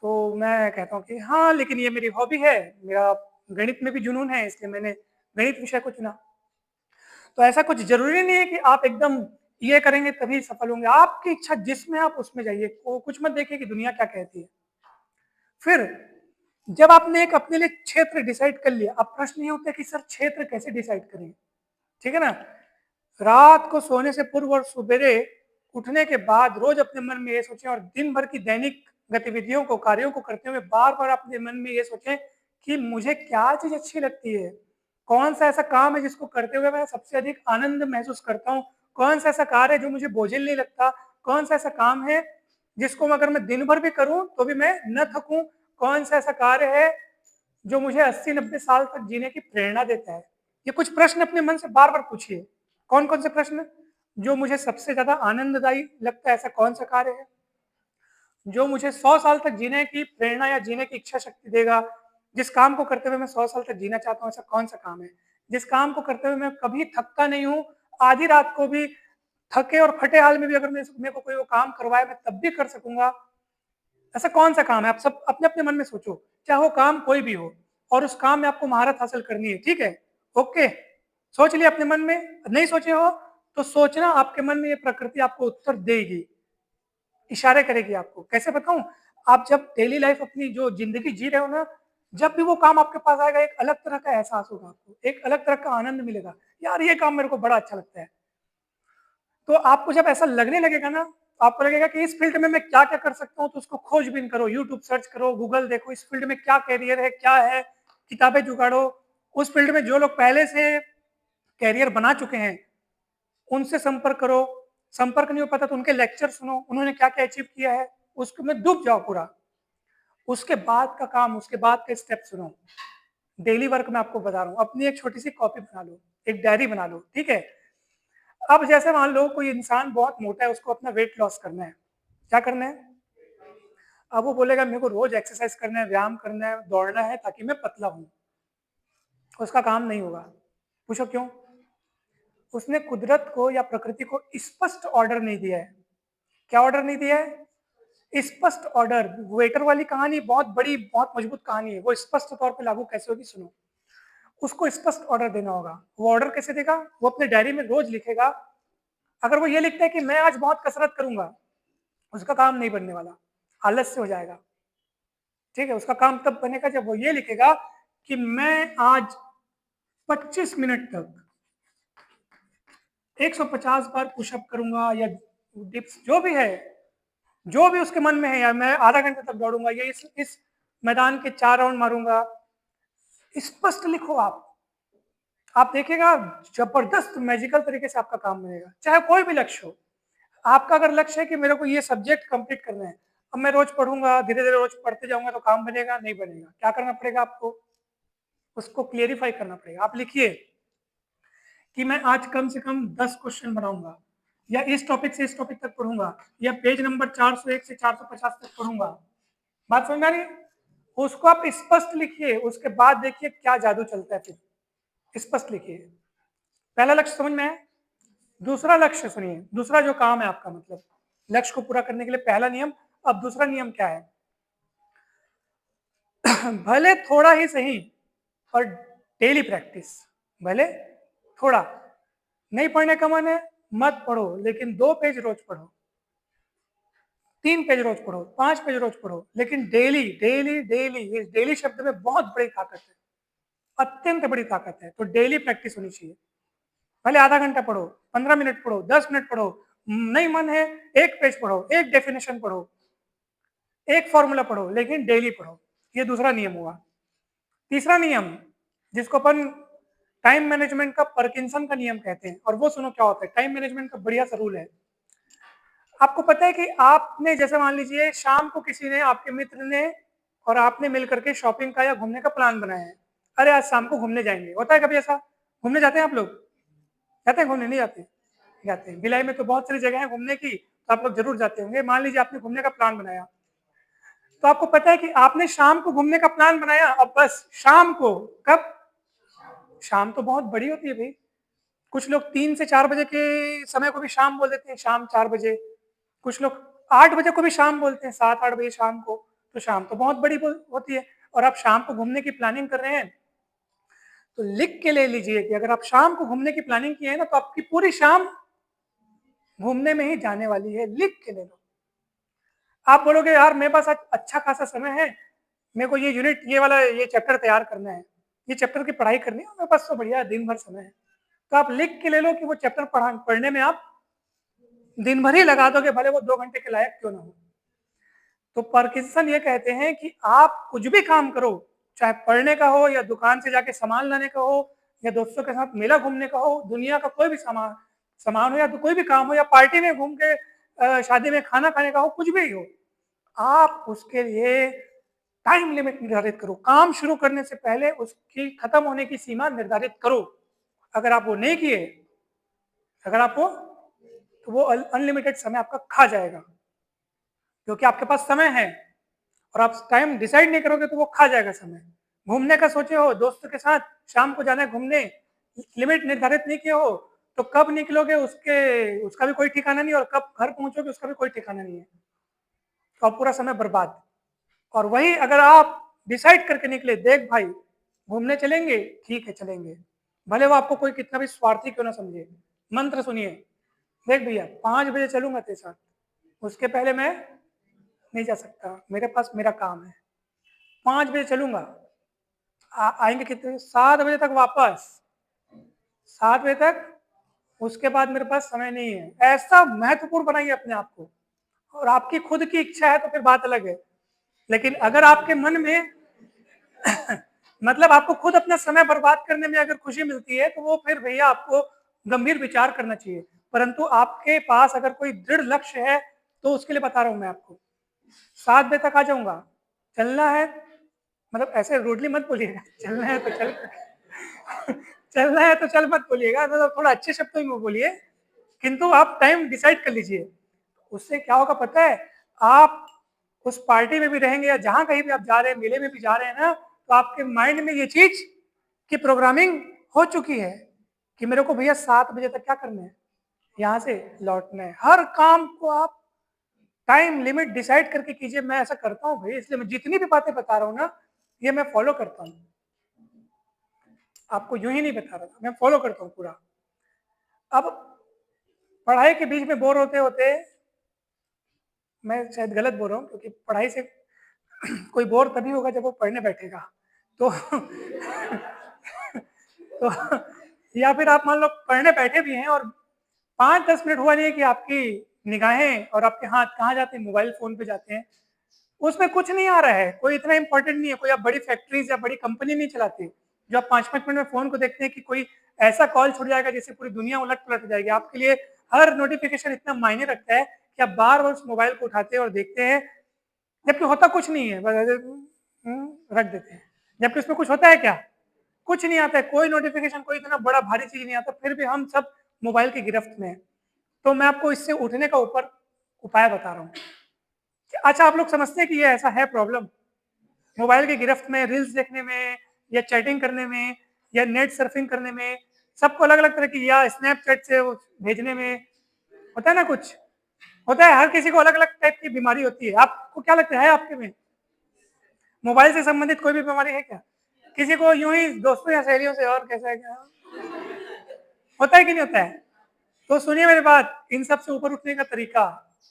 तो मैं कहता हूँ कि हाँ, लेकिन ये मेरी हॉबी है, मेरा गणित में भी जुनून है, इसलिए मैंने गणित विषय को चुना। तो ऐसा कुछ जरूरी नहीं है कि आप एकदम ये करेंगे तभी सफल होंगे। आपकी इच्छा जिसमें आप उसमें जाइए, कुछ मत देखिए कि दुनिया क्या कहती है। फिर जब आपने एक अपने लिए क्षेत्र डिसाइड कर लिया, अब प्रश्न ये होता है कि सर क्षेत्र कैसे डिसाइड करें? ठीक है ना? रात को सोने से पूर्व और सवेरे उठने के बाद रोज अपने मन में ये सोचें और दिन भर की दैनिक गतिविधियों को, कार्यों को करते हुए बार-बार अपने मन में ये सोचें कि मुझे क्या चीज़ अच्छी लगती है? कौन-सा ऐसा काम है जिसको करते हुए मैं सबसे अधिक आनंद महसूस करता हूँ? कौन-सा ऐसा कार्य है जो मुझे बोझिल नहीं लगता? कौन-सा ऐसा काम है जिसको अगर मैं दिन भर भी करूँ तो भी मैं न थकूँ? कौन-सा ऐसा कार्य है जो मुझे 80-90 साल तक जीने की प्रेरणा देता है? ये कुछ प्रश्न अपने मन से बार-बार पूछिए। कौन-कौन से प्रश्न? जो मुझे सबसे ज़्यादा आनंददायी लगता है, ऐसा कौन-सा कार्य है? जो मुझे 100 साल तक जीने की प्रेरणा या जीने की इच्छा शक्ति देगा? जिस काम को करते हुए मैं 100 साल तक जीना चाहता हूँ, ऐसा कौन-सा काम है? जिस काम को करते हुए मैं कभी थकता नहीं हूँ, आधी रात को भी थके और फटे हाल में भी अगर मेरे को कोई वो काम करवाए, मैं तब भी कर सकूँगा। ऐसा कौन-सा काम है? आप सब अपने-अपने मन में सोचो, चाहे वो काम कोई भी हो और उस काम में आपको महारत हासिल करनी है, ठीक है? ओके, सोच लिया अपने मन में, नहीं सोचे हो, तो सोचना आपके मन में ये प्रकृति आपको उत्तर देगी, इशारे करेगी आपको। कैसे बताऊँ? आप जब डेली लाइफ़ अपनी जो ज़िंदगी जी रहे हो ना, जब भी वो काम आपके पास आएगा, एक अलग तरह का एहसास होगा आपको, एक अलग तरह का आनंद मिलेगा। यार, ये काम मेरे को बड़ा अच्छा लगता है। तो आपको जब ऐसा लगने लगेगा ना, तो आपको लगेगा कि इस फ़ील्ड में मैं क्या-क्या कर सकता हूँ, तो उसको खोजबीन करो, यूट्यूब सर्च करो, गूगल देखो, इस फ़ील्ड में क्या करियर है, क्या है, किताबें जुगाड़ो। उस फ़ील्ड में जो लोग पहले से करियर बना चुके हैं, उनसे संपर्क करो। संपर्क नहीं हो पाता तो उनके लेक्चर सुनो, उन्होंने क्या-क्या अचीव किया है, उसमें डूब जाओ पूरा। उसके बाद का काम, उसके बाद के स्टेप सुनो। डेली वर्क मैं आपको बता रहा हूँ, अपनी एक छोटी-सी कॉपी बना लो, एक डायरी बना लो, ठीक है? अब जैसे मान लो कोई इंसान बहुत मोटा है, उसको अपना वेट लॉस करना है। क्या करना है? अब वो बोलेगा मेरे को रोज एक्सरसाइज करना है, व्यायाम करना है, दौड़ना है ताकि मैं पतला हूँ। उसका काम नहीं होगा। पूछो क्यों? उसने कुदरत को या प्रकृति को स्पष्ट ऑर्डर नहीं दिया है। क्या ऑर्डर नहीं दिया है? स्पष्ट ऑर्डर। वेटर वाली कहानी बहुत बड़ी, बहुत मजबूत कहानी है। वो स्पष्ट तौर पे लागू कैसे होगी सुनो। उसको स्पष्ट ऑर्डर देना होगा। वो ऑर्डर कैसे देगा? वो अपने डायरी में रोज लिखेगा। अगर वो ये लिखता है कि मैं आज बहुत कसरत करूंगा, उसका काम नहीं बनने वाला, आलस्य हो जाएगा। ठीक है, उसका काम तब बनेगा जब वो ये लिखेगा कि मैं आज 25 मिनट तक 150 बार पुशअप करूंगा या डिप्स जो भी है, जो भी उसके मन में है, या मैं आधा घंटे तक दौड़ूंगा या इस मैदान के 4 राउंड मारूंगा। स्पष्ट लिखो आप देखिएगा जबरदस्त मैजिकल तरीके से आपका काम बनेगा, चाहे कोई भी लक्ष्य हो। आपका अगर लक्ष्य है कि मेरे को ये सब्जेक्ट कंप्लीट करना है, अब मैं रोज पढ़ूंगा, धीरे धीरे रोज पढ़ते जाऊंगा, तो काम बनेगा? नहीं बनेगा। क्या करना पड़ेगा आपको? उसको क्लियरिफाई करना पड़ेगा। आप लिखिए कि मैं आज कम से कम 10 क्वेश्चन बनाऊंगा, या इस टॉपिक से इस टॉपिक तक पढ़ूंगा, या पेज नंबर 401 से 450 तक पढ़ूंगा। बात समझ आ रही है? उसको आप स्पष्ट लिखिए, उसके बाद देखिए क्या जादू चलता है। फिर स्पष्ट लिखिए। पहला लक्ष्य समझ में है? दूसरा लक्ष्य सुनिए, दूसरा जो काम है आपका, मतलब लक्ष्य को पूरा करने के लिए पहला नियम। अब दूसरा नियम क्या है? भले थोड़ा ही सही, और डेली प्रैक्टिस। भले थोड़ा, नहीं पढ़ने का मन है मत पढ़ो, लेकिन 2 पेज रोज पढ़ो, 3 पेज रोज पढ़ो, 5 पेज रोज पढ़ो, लेकिन डेली डेली डेली। इस डेली शब्द में बहुत बड़ी ताकत है, अत्यंत बड़ी ताकत है। तो डेली प्रैक्टिस होनी चाहिए। भले आधा घंटा पढ़ो, 15 मिनट पढ़ो, 10 मिनट पढ़ो, नहीं मन है 1 पेज पढ़ो, एक डेफिनेशन पढ़ो, एक फॉर्मूला पढ़ो, लेकिन डेली पढ़ो। ये दूसरा नियम हुआ। तीसरा नियम, जिसको अपन टाइम मैनेजमेंट का पार्किंसन का नियम कहते हैं, और वो सुनो क्या होता है। टाइम मैनेजमेंट का बढ़िया सा रूल है। आपको पता है कि आपने, जैसे मान लीजिए शाम को किसी ने, आपके मित्र ने और आपने मिलकर के शॉपिंग का या घूमने का प्लान बनाया है। अरे आज शाम को घूमने जाएंगे। होता है कभी ऐसा? घूमने जाते हैं आप लोग? जाते हैं घूमने? नहीं जाते? जाते हैं। भिलाई में तो बहुत सारी जगह है घूमने की, तो आप लोग जरूर जाते होंगे। मान लीजिए आपने घूमने का प्लान बनाया, तो आपको पता है कि आपने शाम को घूमने का प्लान बनाया, अब बस शाम को। कब? शाम तो बहुत बड़ी होती है भाई। कुछ लोग 3 से 4 बजे के समय को भी शाम बोल देते हैं, शाम 4 बजे। कुछ लोग 8 बजे को भी शाम बोलते हैं, 7-8 बजे शाम को। तो शाम तो बहुत बड़ी होती है, और आप शाम को घूमने की प्लानिंग कर रहे हैं, तो लिख के ले लीजिए कि अगर आप शाम को घूमने की प्लानिंग की है ना, तो आपकी पूरी शाम घूमने में ही जाने वाली है। लिख के ले लो। आप बोलोगे यार मेरे पास आज अच्छा खासा समय है, मेरे को ये यूनिट, ये वाला, ये चैप्टर तैयार करना है, ये चैप्टर की पढ़ाई करनी है, मेरे पास तो बढ़िया दिन भर समय है, तो आप लिख के ले लो कि वो चैप्टर पढ़ने में आप दिन भर ही लगा दोगे, भले वो 2 घंटे के लायक क्यों ना हो। तो पार्किंसन ये कहते हैं कि आप कुछ भी काम करो, चाहे पढ़ने का हो या दुकान से जाके सामान लाने का हो या दोस्तों के साथ मेला घूमने का हो, दुनिया का कोई भी सामान हो या तो कोई भी काम हो या पार्टी में घूम के शादी में खाना खाने का हो, कुछ भी हो, आप उसके लिए टाइम लिमिट निर्धारित करो। काम शुरू करने से पहले उसकी खत्म होने की सीमा निर्धारित करो। अगर आप वो नहीं किए, तो वो अनलिमिटेड समय आपका खा जाएगा, क्योंकि आपके पास समय है और आप टाइम डिसाइड नहीं करोगे तो वो खा जाएगा समय। घूमने का सोचे हो, दोस्तों के साथ शाम को जाना है घूमने, लिमिट निर्धारित नहीं किए हो, तो कब निकलोगे उसका भी कोई ठिकाना नहीं, और कब घर पहुंचोगे उसका भी कोई ठिकाना नहीं है, तो पूरा समय बर्बाद। और वही अगर आप डिसाइड करके निकले, देख भाई घूमने चलेंगे, ठीक है चलेंगे, भले वो आपको कोई कितना भी स्वार्थी क्यों ना समझे। मंत्र सुनिए, देख भैया 5 बजे चलूंगा तेरे साथ, उसके पहले मैं नहीं जा सकता, मेरे पास मेरा काम है। 5 बजे चलूंगा, आएंगे कितने, 7 बजे तक वापस, 7 बजे तक, उसके बाद मेरे पास समय नहीं है। ऐसा महत्वपूर्ण बनाइए अपने आप को, और आपकी खुद की इच्छा है तो फिर बात अलग है, लेकिन अगर आपके मन में मतलब आपको खुद अपना समय बर्बाद करने में अगर खुशी मिलती है, तो वो फिर भैया आपको गंभीर विचार करना चाहिए। परंतु आपके पास अगर कोई दृढ़ लक्ष्य है, तो उसके लिए बता रहा हूं मैं आपको, 7 बजे तक आ जाऊंगा, चलना है, मतलब ऐसे रूडली मत बोलिएगा, चलना है तो चल चलना है तो चल मत बोलिएगा, मतलब थोड़ा अच्छे शब्दों में बोलिए, किंतु आप टाइम डिसाइड कर लीजिए। उससे क्या होगा पता है, आप उस पार्टी में भी रहेंगे या जहां कहीं भी आप जा रहे हैं, मेले में भी जा रहे हैं ना, तो आपके माइंड में ये चीज की प्रोग्रामिंग हो चुकी है कि मेरे को भैया 7 बजे तक क्या करना है, यहाँ से लौटना है। हर काम को आप टाइम लिमिट डिसाइड करके कीजिए। मैं ऐसा करता हूँ भाई, इसलिए मैं जितनी भी बातें बता रहा हूँ ना, ये मैं फॉलो करता हूँ, आपको यूं ही नहीं बता रहा था, मैं फॉलो करता हूँ पूरा। अब पढ़ाई के बीच में बोर होते होते, मैं शायद गलत बोल रहा हूँ, क्योंकि पढ़ाई से कोई बोर तभी होगा जब वो पढ़ने बैठेगा, तो तो या फिर आप मान लो पढ़ने बैठे भी हैं और 5-10 मिनट हुआ नहीं है कि आपकी निगाहें और आपके हाथ कहाँ जाते हैं, मोबाइल फोन पे जाते हैं। उसमें कुछ नहीं आ रहा है, कोई इतना इंपॉर्टेंट नहीं है, कोई आप बड़ी फैक्ट्रीज या बड़ी कंपनी नहीं चलाते जो आप 5-5 मिनट में फोन को देखते हैं कि कोई ऐसा कॉल छुट जाएगा जिससे पूरी दुनिया उलट पलट हो जाएगी। आपके लिए हर नोटिफिकेशन इतना मायने रखता है कि आप बार बार उस मोबाइल को उठाते हैं और देखते हैं, जबकि होता कुछ नहीं है, बस ऐसे रख देते हैं, जबकि उसमें कुछ होता है क्या, कुछ नहीं आता है, कोई नोटिफिकेशन, कोई इतना बड़ा भारी चीज नहीं आता, फिर भी हम सब मोबाइल की गिरफ्त में है। तो मैं आपको इससे उठने का ऊपर उपाय बता रहा हूँ। अच्छा, आप लोग समझते हैं कि ये ऐसा है प्रॉब्लम, मोबाइल की गिरफ्त में, रील्स देखने में या चैटिंग करने में या नेट सर्फिंग करने में, सबको अलग अलग तरह की, या स्नैपचैट से भेजने में होता है ना, कुछ होता है, हर किसी को अलग अलग टाइप की बीमारी होती है। आपको क्या लगता है आपके में मोबाइल से संबंधित कोई भी बीमारी है क्या? किसी को यूं ही दोस्तों या सहेलियों से, और कैसा है क्या होता है कि नहीं होता है? तो सुनिए मेरी बात, इन सब से ऊपर उठने का तरीका,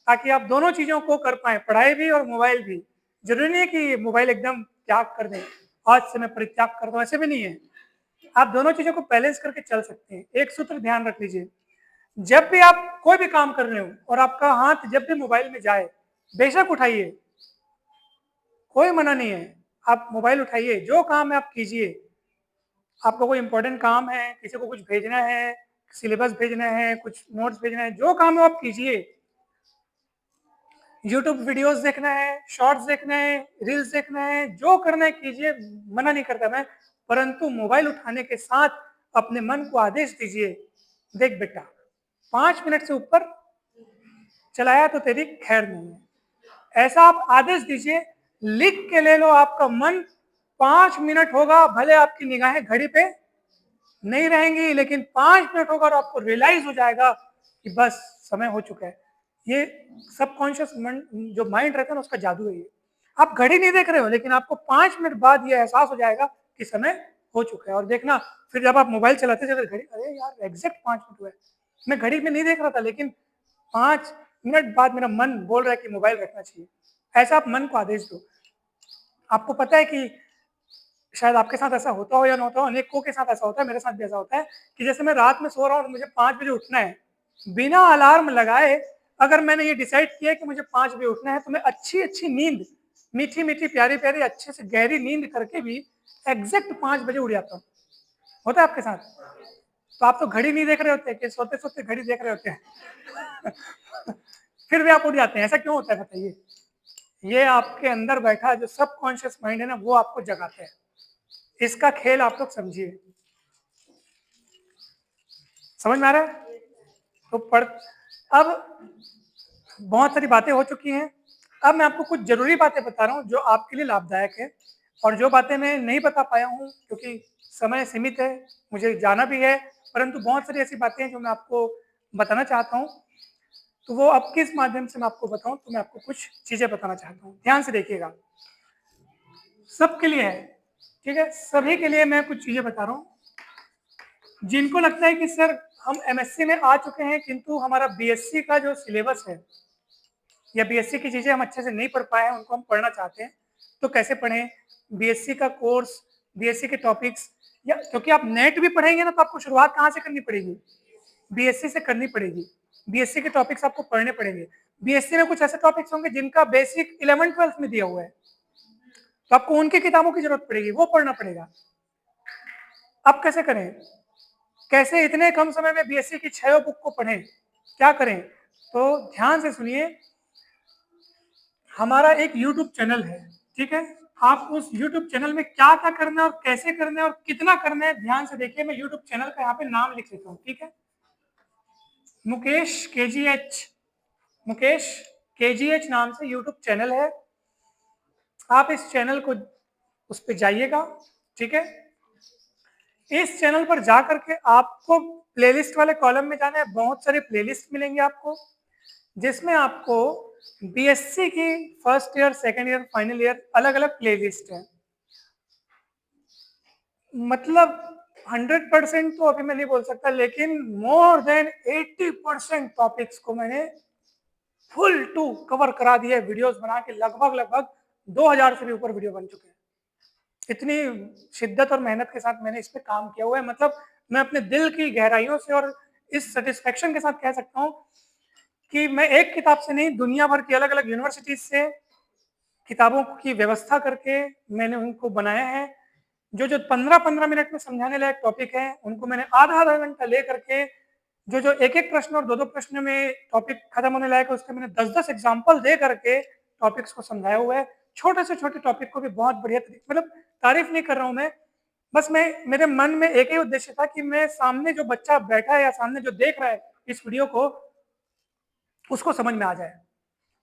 ताकि आप दोनों चीजों को कर पाए, पढ़ाई भी और मोबाइल भी। जरूरी नहीं है कि मोबाइल एकदम त्याग कर दें, आज से मैं परित्याग कर दूं, ऐसे भी नहीं है। आप दोनों चीजों को बैलेंस करके चल सकते हैं। एक सूत्र ध्यान रख लीजिए, जब भी आप कोई भी काम कर रहे हो और आपका हाथ जब भी मोबाइल में जाए, बेशक उठाइए, कोई मना नहीं है, आप मोबाइल उठाइए, जो काम है आप कीजिए। आपको कोई इंपॉर्टेंट काम है, किसी को कुछ भेजना है, सिलेबस भेजना है, कुछ नोट्स भेजना है, जो काम है आप कीजिए। यूट्यूब वीडियोस देखना है, शॉर्ट्स देखना है, रील्स देखना है, जो करना है कीजिए, मना नहीं करता मैं, परंतु मोबाइल उठाने के साथ अपने मन को आदेश दीजिए, देख बेटा 5 मिनट से ऊपर चलाया तो तेरी खैर नहीं है। ऐसा आप आदेश दीजिए, लिख के ले लो, आपका मन 5 मिनट होगा, भले आपकी निगाहें घड़ी पे नहीं रहेंगी, लेकिन 5 मिनट होगा और आपको रियलाइज हो जाएगा कि बस समय हो चुका है। ये सबकॉन्शियस जो माइंड रहता है ना, उसका जादू है ये। आप घड़ी नहीं देख रहे हो, लेकिन आपको 5 मिनट बाद ये एहसास हो जाएगा कि समय हो चुका है। और देखना, फिर जब आप मोबाइल चलाते चलाते घड़ी, अरे यार एग्जैक्ट 5 मिनट हुए, मैं घड़ी में नहीं देख रहा था, लेकिन 5 मिनट बाद मेरा मन बोल रहा है कि मोबाइल रखना चाहिए। ऐसा आप मन को आदेश दो। आपको पता है कि शायद आपके साथ ऐसा होता हो या ना होता हो, अनेकों के साथ ऐसा होता है, मेरे साथ भी ऐसा होता है कि जैसे मैं रात में सो रहा हूँ और मुझे 5 बजे उठना है, बिना अलार्म लगाए अगर मैंने ये डिसाइड किया कि मुझे 5 बजे उठना है, तो मैं अच्छी नींद, मीठी प्यारी अच्छे से गहरी नींद करके भी एग्जैक्ट 5 बजे उठ जाता हूँ। होता है आपके साथ? तो आप तो घड़ी नहीं देख रहे होते कि सोते सोते घड़ी देख रहे होते हैं फिर भी आप उठ जाते हैं, ऐसा क्यों होता है बताइए? ये आपके अंदर बैठा जो सबकॉन्शियस माइंड है ना, वो आपको जगाता है। इसका खेल आप लोग समझिए। समझ में आ रहा है? तो अब बहुत सारी बातें हो चुकी हैं। अब मैं आपको कुछ जरूरी बातें बता रहा हूँ जो आपके लिए लाभदायक है, और जो बातें मैं नहीं बता पाया हूँ क्योंकि समय सीमित है, मुझे जाना भी है, परंतु बहुत सारी ऐसी बातें हैं जो मैं आपको बताना चाहता हूँ। तो वो अब किस माध्यम से मैं आपको बताऊं, तो मैं आपको कुछ चीजें बताना चाहता हूँ, ध्यान से देखिएगा। सबके लिए है, ठीक है, सभी के लिए मैं कुछ चीजें बता रहा हूँ। जिनको लगता है कि सर हम एमएससी में आ चुके हैं किंतु हमारा बीएससी का जो सिलेबस है या बीएससी की चीजें हम अच्छे से नहीं पढ़ पाए हैं, उनको हम पढ़ना चाहते हैं, तो कैसे पढ़ें? बीएससी का कोर्स, बीएससी के टॉपिक्स, या क्योंकि आप नेट भी पढ़ेंगे ना, तो आपको शुरुआत कहाँ से करनी पड़ेगी? बीएससी से करनी पड़ेगी। बीएससी के टॉपिक्स आपको पढ़ने पड़ेंगे। बीएससी में कुछ ऐसे टॉपिक्स होंगे जिनका बेसिक 11th-12th में दिया हुआ है, तो आपको उनकी किताबों की जरूरत पड़ेगी, वो पढ़ना पड़ेगा। अब कैसे करें? कैसे इतने कम समय में बीएससी की 6 बुक को पढ़ें? क्या करें? तो ध्यान से सुनिए। हमारा एक यूट्यूब चैनल है, ठीक है, आप उस यूट्यूब चैनल में क्या क्या करना है और कैसे करना है और कितना करना है, ध्यान से देखिए। मैं यूट्यूब चैनल का यहाँ पे नाम लिख लेता हूँ, ठीक है, मुकेश केजीएच, मुकेश केजीएच नाम से यूट्यूब चैनल है। आप इस चैनल को, उस पर जाइएगा, ठीक है। इस चैनल पर जा करके आपको प्लेलिस्ट वाले कॉलम में जाना है। बहुत सारे प्लेलिस्ट मिलेंगे आपको, जिसमें आपको बीएससी की first year, second year, final year अलग अलग प्लेलिस्ट है। मतलब 100% तो अभी मैं नहीं बोल सकता, लेकिन मोर देन 80% टॉपिक्स को मैंने फुल टू कवर करा दिया है, वीडियोस बना के। लगभग 2000 से भी ऊपर वीडियो बन चुके हैं। इतनी शिद्दत और मेहनत के साथ मैंने इस पे काम किया हुआ है। मतलब मैं अपने दिल की गहराइयों से और इस सेटिस्फेक्शन के साथ कह सकता हूँ कि मैं एक किताब से नहीं, दुनिया भर की अलग अलग यूनिवर्सिटीज से किताबों की व्यवस्था करके मैंने उनको बनाया है। जो 15-15 मिनट में समझाने लायक टॉपिक है, उनको मैंने आधा घंटा ले करके, जो एक एक प्रश्न और दो प्रश्न में टॉपिक खत्म होने लायक है, उसके मैंने 10 एग्जाम्पल दे करके टॉपिक्स को समझाया हुआ है। छोटे से छोटे टॉपिक को भी बहुत बढ़िया तरीके, मतलब तारीफ नहीं कर रहा हूँ मैं, बस मैं, मेरे मन में एक ही उद्देश्य था कि मैं सामने जो बच्चा बैठा है या सामने जो देख रहा है इस वीडियो को, उसको समझ में आ जाए।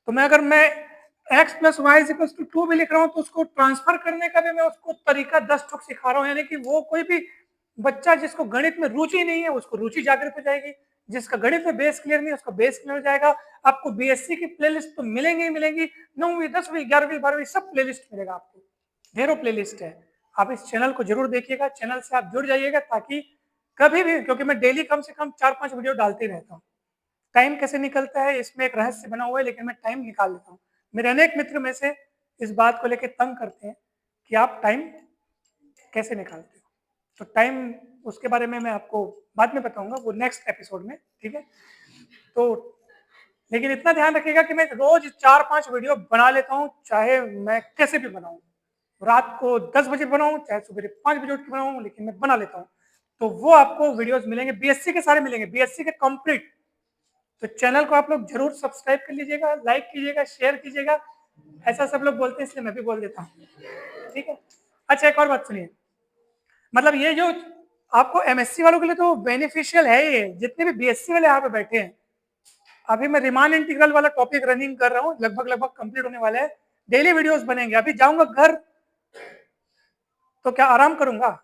तो मैं, अगर मैं x + y = 2 भी लिख रहा हूँ, तो उसको ट्रांसफर करने का भी मैं उसको तरीका 10 ठोक सिखा रहा हूँ। यानी कि वो कोई भी बच्चा जिसको गणित में रुचि नहीं है, उसको रुचि जागृत हो जाएगी। जिसका गणित में बेस क्लियर नहीं है, उसका बेस क्लियर हो जाएगा। आपको बीएससी की प्लेलिस्ट तो मिलेंगी ही मिलेंगी, 9वीं 10वीं 11वीं 12वीं सब प्लेलिस्ट मिलेगा आपको, ढेरों प्लेलिस्ट है। आप इस चैनल को जरूर देखिएगा, चैनल से आप जुड़ जाइएगा, ताकि कभी भी, क्योंकि मैं डेली कम से कम 4-5 वीडियो डालते रहता हूँ। टाइम कैसे निकलता है इसमें एक रहस्य बना हुआ है, लेकिन मैं टाइम निकाल लेता हूँ। मेरे अनेक मित्र में से इस बात को लेकर तंग करते हैं कि आप टाइम कैसे निकालते हो। तो टाइम, उसके बारे में मैं आपको बाद में बताऊंगा, वो नेक्स्ट एपिसोड में, ठीक है। तो लेकिन इतना ध्यान रखिएगा कि मैं रोज 4-5 वीडियो बना लेता हूँ, चाहे मैं कैसे भी बनाऊं, रात को 10 बजे बनाऊं, चाहे सुबह 5 बजे उठ के बनाऊं, लेकिन मैं बना लेता हूँ। तो वो आपको वीडियोस मिलेंगे, बीएससी के सारे मिलेंगे, बीएससी के कंप्लीट। तो चैनल को आप लोग जरूर सब्सक्राइब कर लीजिएगा, लाइक कीजिएगा, शेयर कीजिएगा। ऐसा सब लोग बोलते हैं, इसलिए मैं भी बोल देता हूँ, ठीक है। अच्छा, एक और बात सुनिए, मतलब ये जो आपको एमएससी वालों के लिए तो बेनिफिशियल है, ये जितने भी बीएससी वाले यहाँ पे बैठे हैं। अभी मैं रिमान इंटीग्रल वाला टॉपिक रनिंग कर रहा हूँ, लगभग कंप्लीट होने वाला है। डेली वीडियोस बनेंगे। अभी जाऊंगा घर तो क्या आराम करूंगा?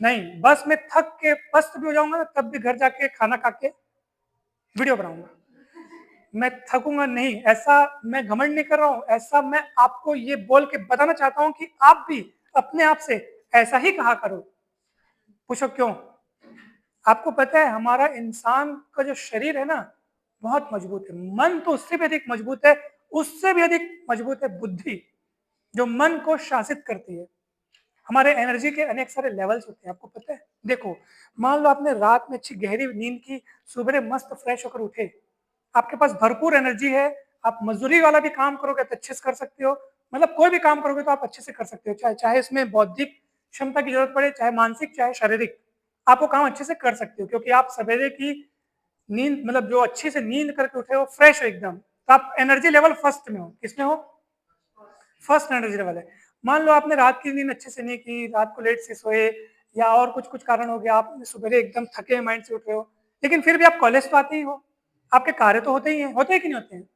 नहीं, बस मैं थक के पस्त भी हो जाऊंगा, तब भी घर जाके खाना खा के वीडियो बनाऊंगा। मैं थकूंगा नहीं, ऐसा मैं घमंड नहीं कर रहा हूं, ऐसा मैं आपको ये बोल के बताना चाहता हूं कि आप भी अपने आप से ऐसा ही कहा करो। पूछो क्यों? आपको पता है हमारा इंसान का जो शरीर है ना, बहुत मजबूत है। मन तो उससे भी अधिक मजबूत है, उससे भी अधिक मजबूत है बुद्धि, जो मन को शासित करती है। हमारे एनर्जी के अनेक सारे लेवल्स होते हैं, आपको पता है? देखो, मान लो आपने रात में अच्छी गहरी नींद की, सुबह मस्त फ्रेश होकर उठे, आपके पास भरपूर एनर्जी है, आप मज़दूरी वाला भी काम करोगे तो अच्छे से कर सकते हो, मतलब कोई भी काम करोगे तो आप अच्छे से कर सकते हो, चाहे इसमें बौद्धिक क्षमता की ज़रूरत पड़े, चाहे मानसिक, चाहे शारीरिक, आप वो काम अच्छे से कर सकते हो क्योंकि आप सवेरे की नींद मतलब जो अच्छे से नींद करके उठे हो, फ्रेश हो एकदम, तो आप एनर्जी लेवल फर्स्ट में हो। किसमें हो? फर्स्ट एनर्जी लेवल है। मान लो आपने रात की नींद अच्छे से नहीं की, रात को लेट से सोए या और कुछ कारण हो गया, आप सवेरे एकदम थके माइंड से उठ रहे हो, लेकिन फिर भी आप कॉलेज तो आते ही हो, आपके कार्य तो होते ही हैं, होते हैं कि नहीं होते हैं?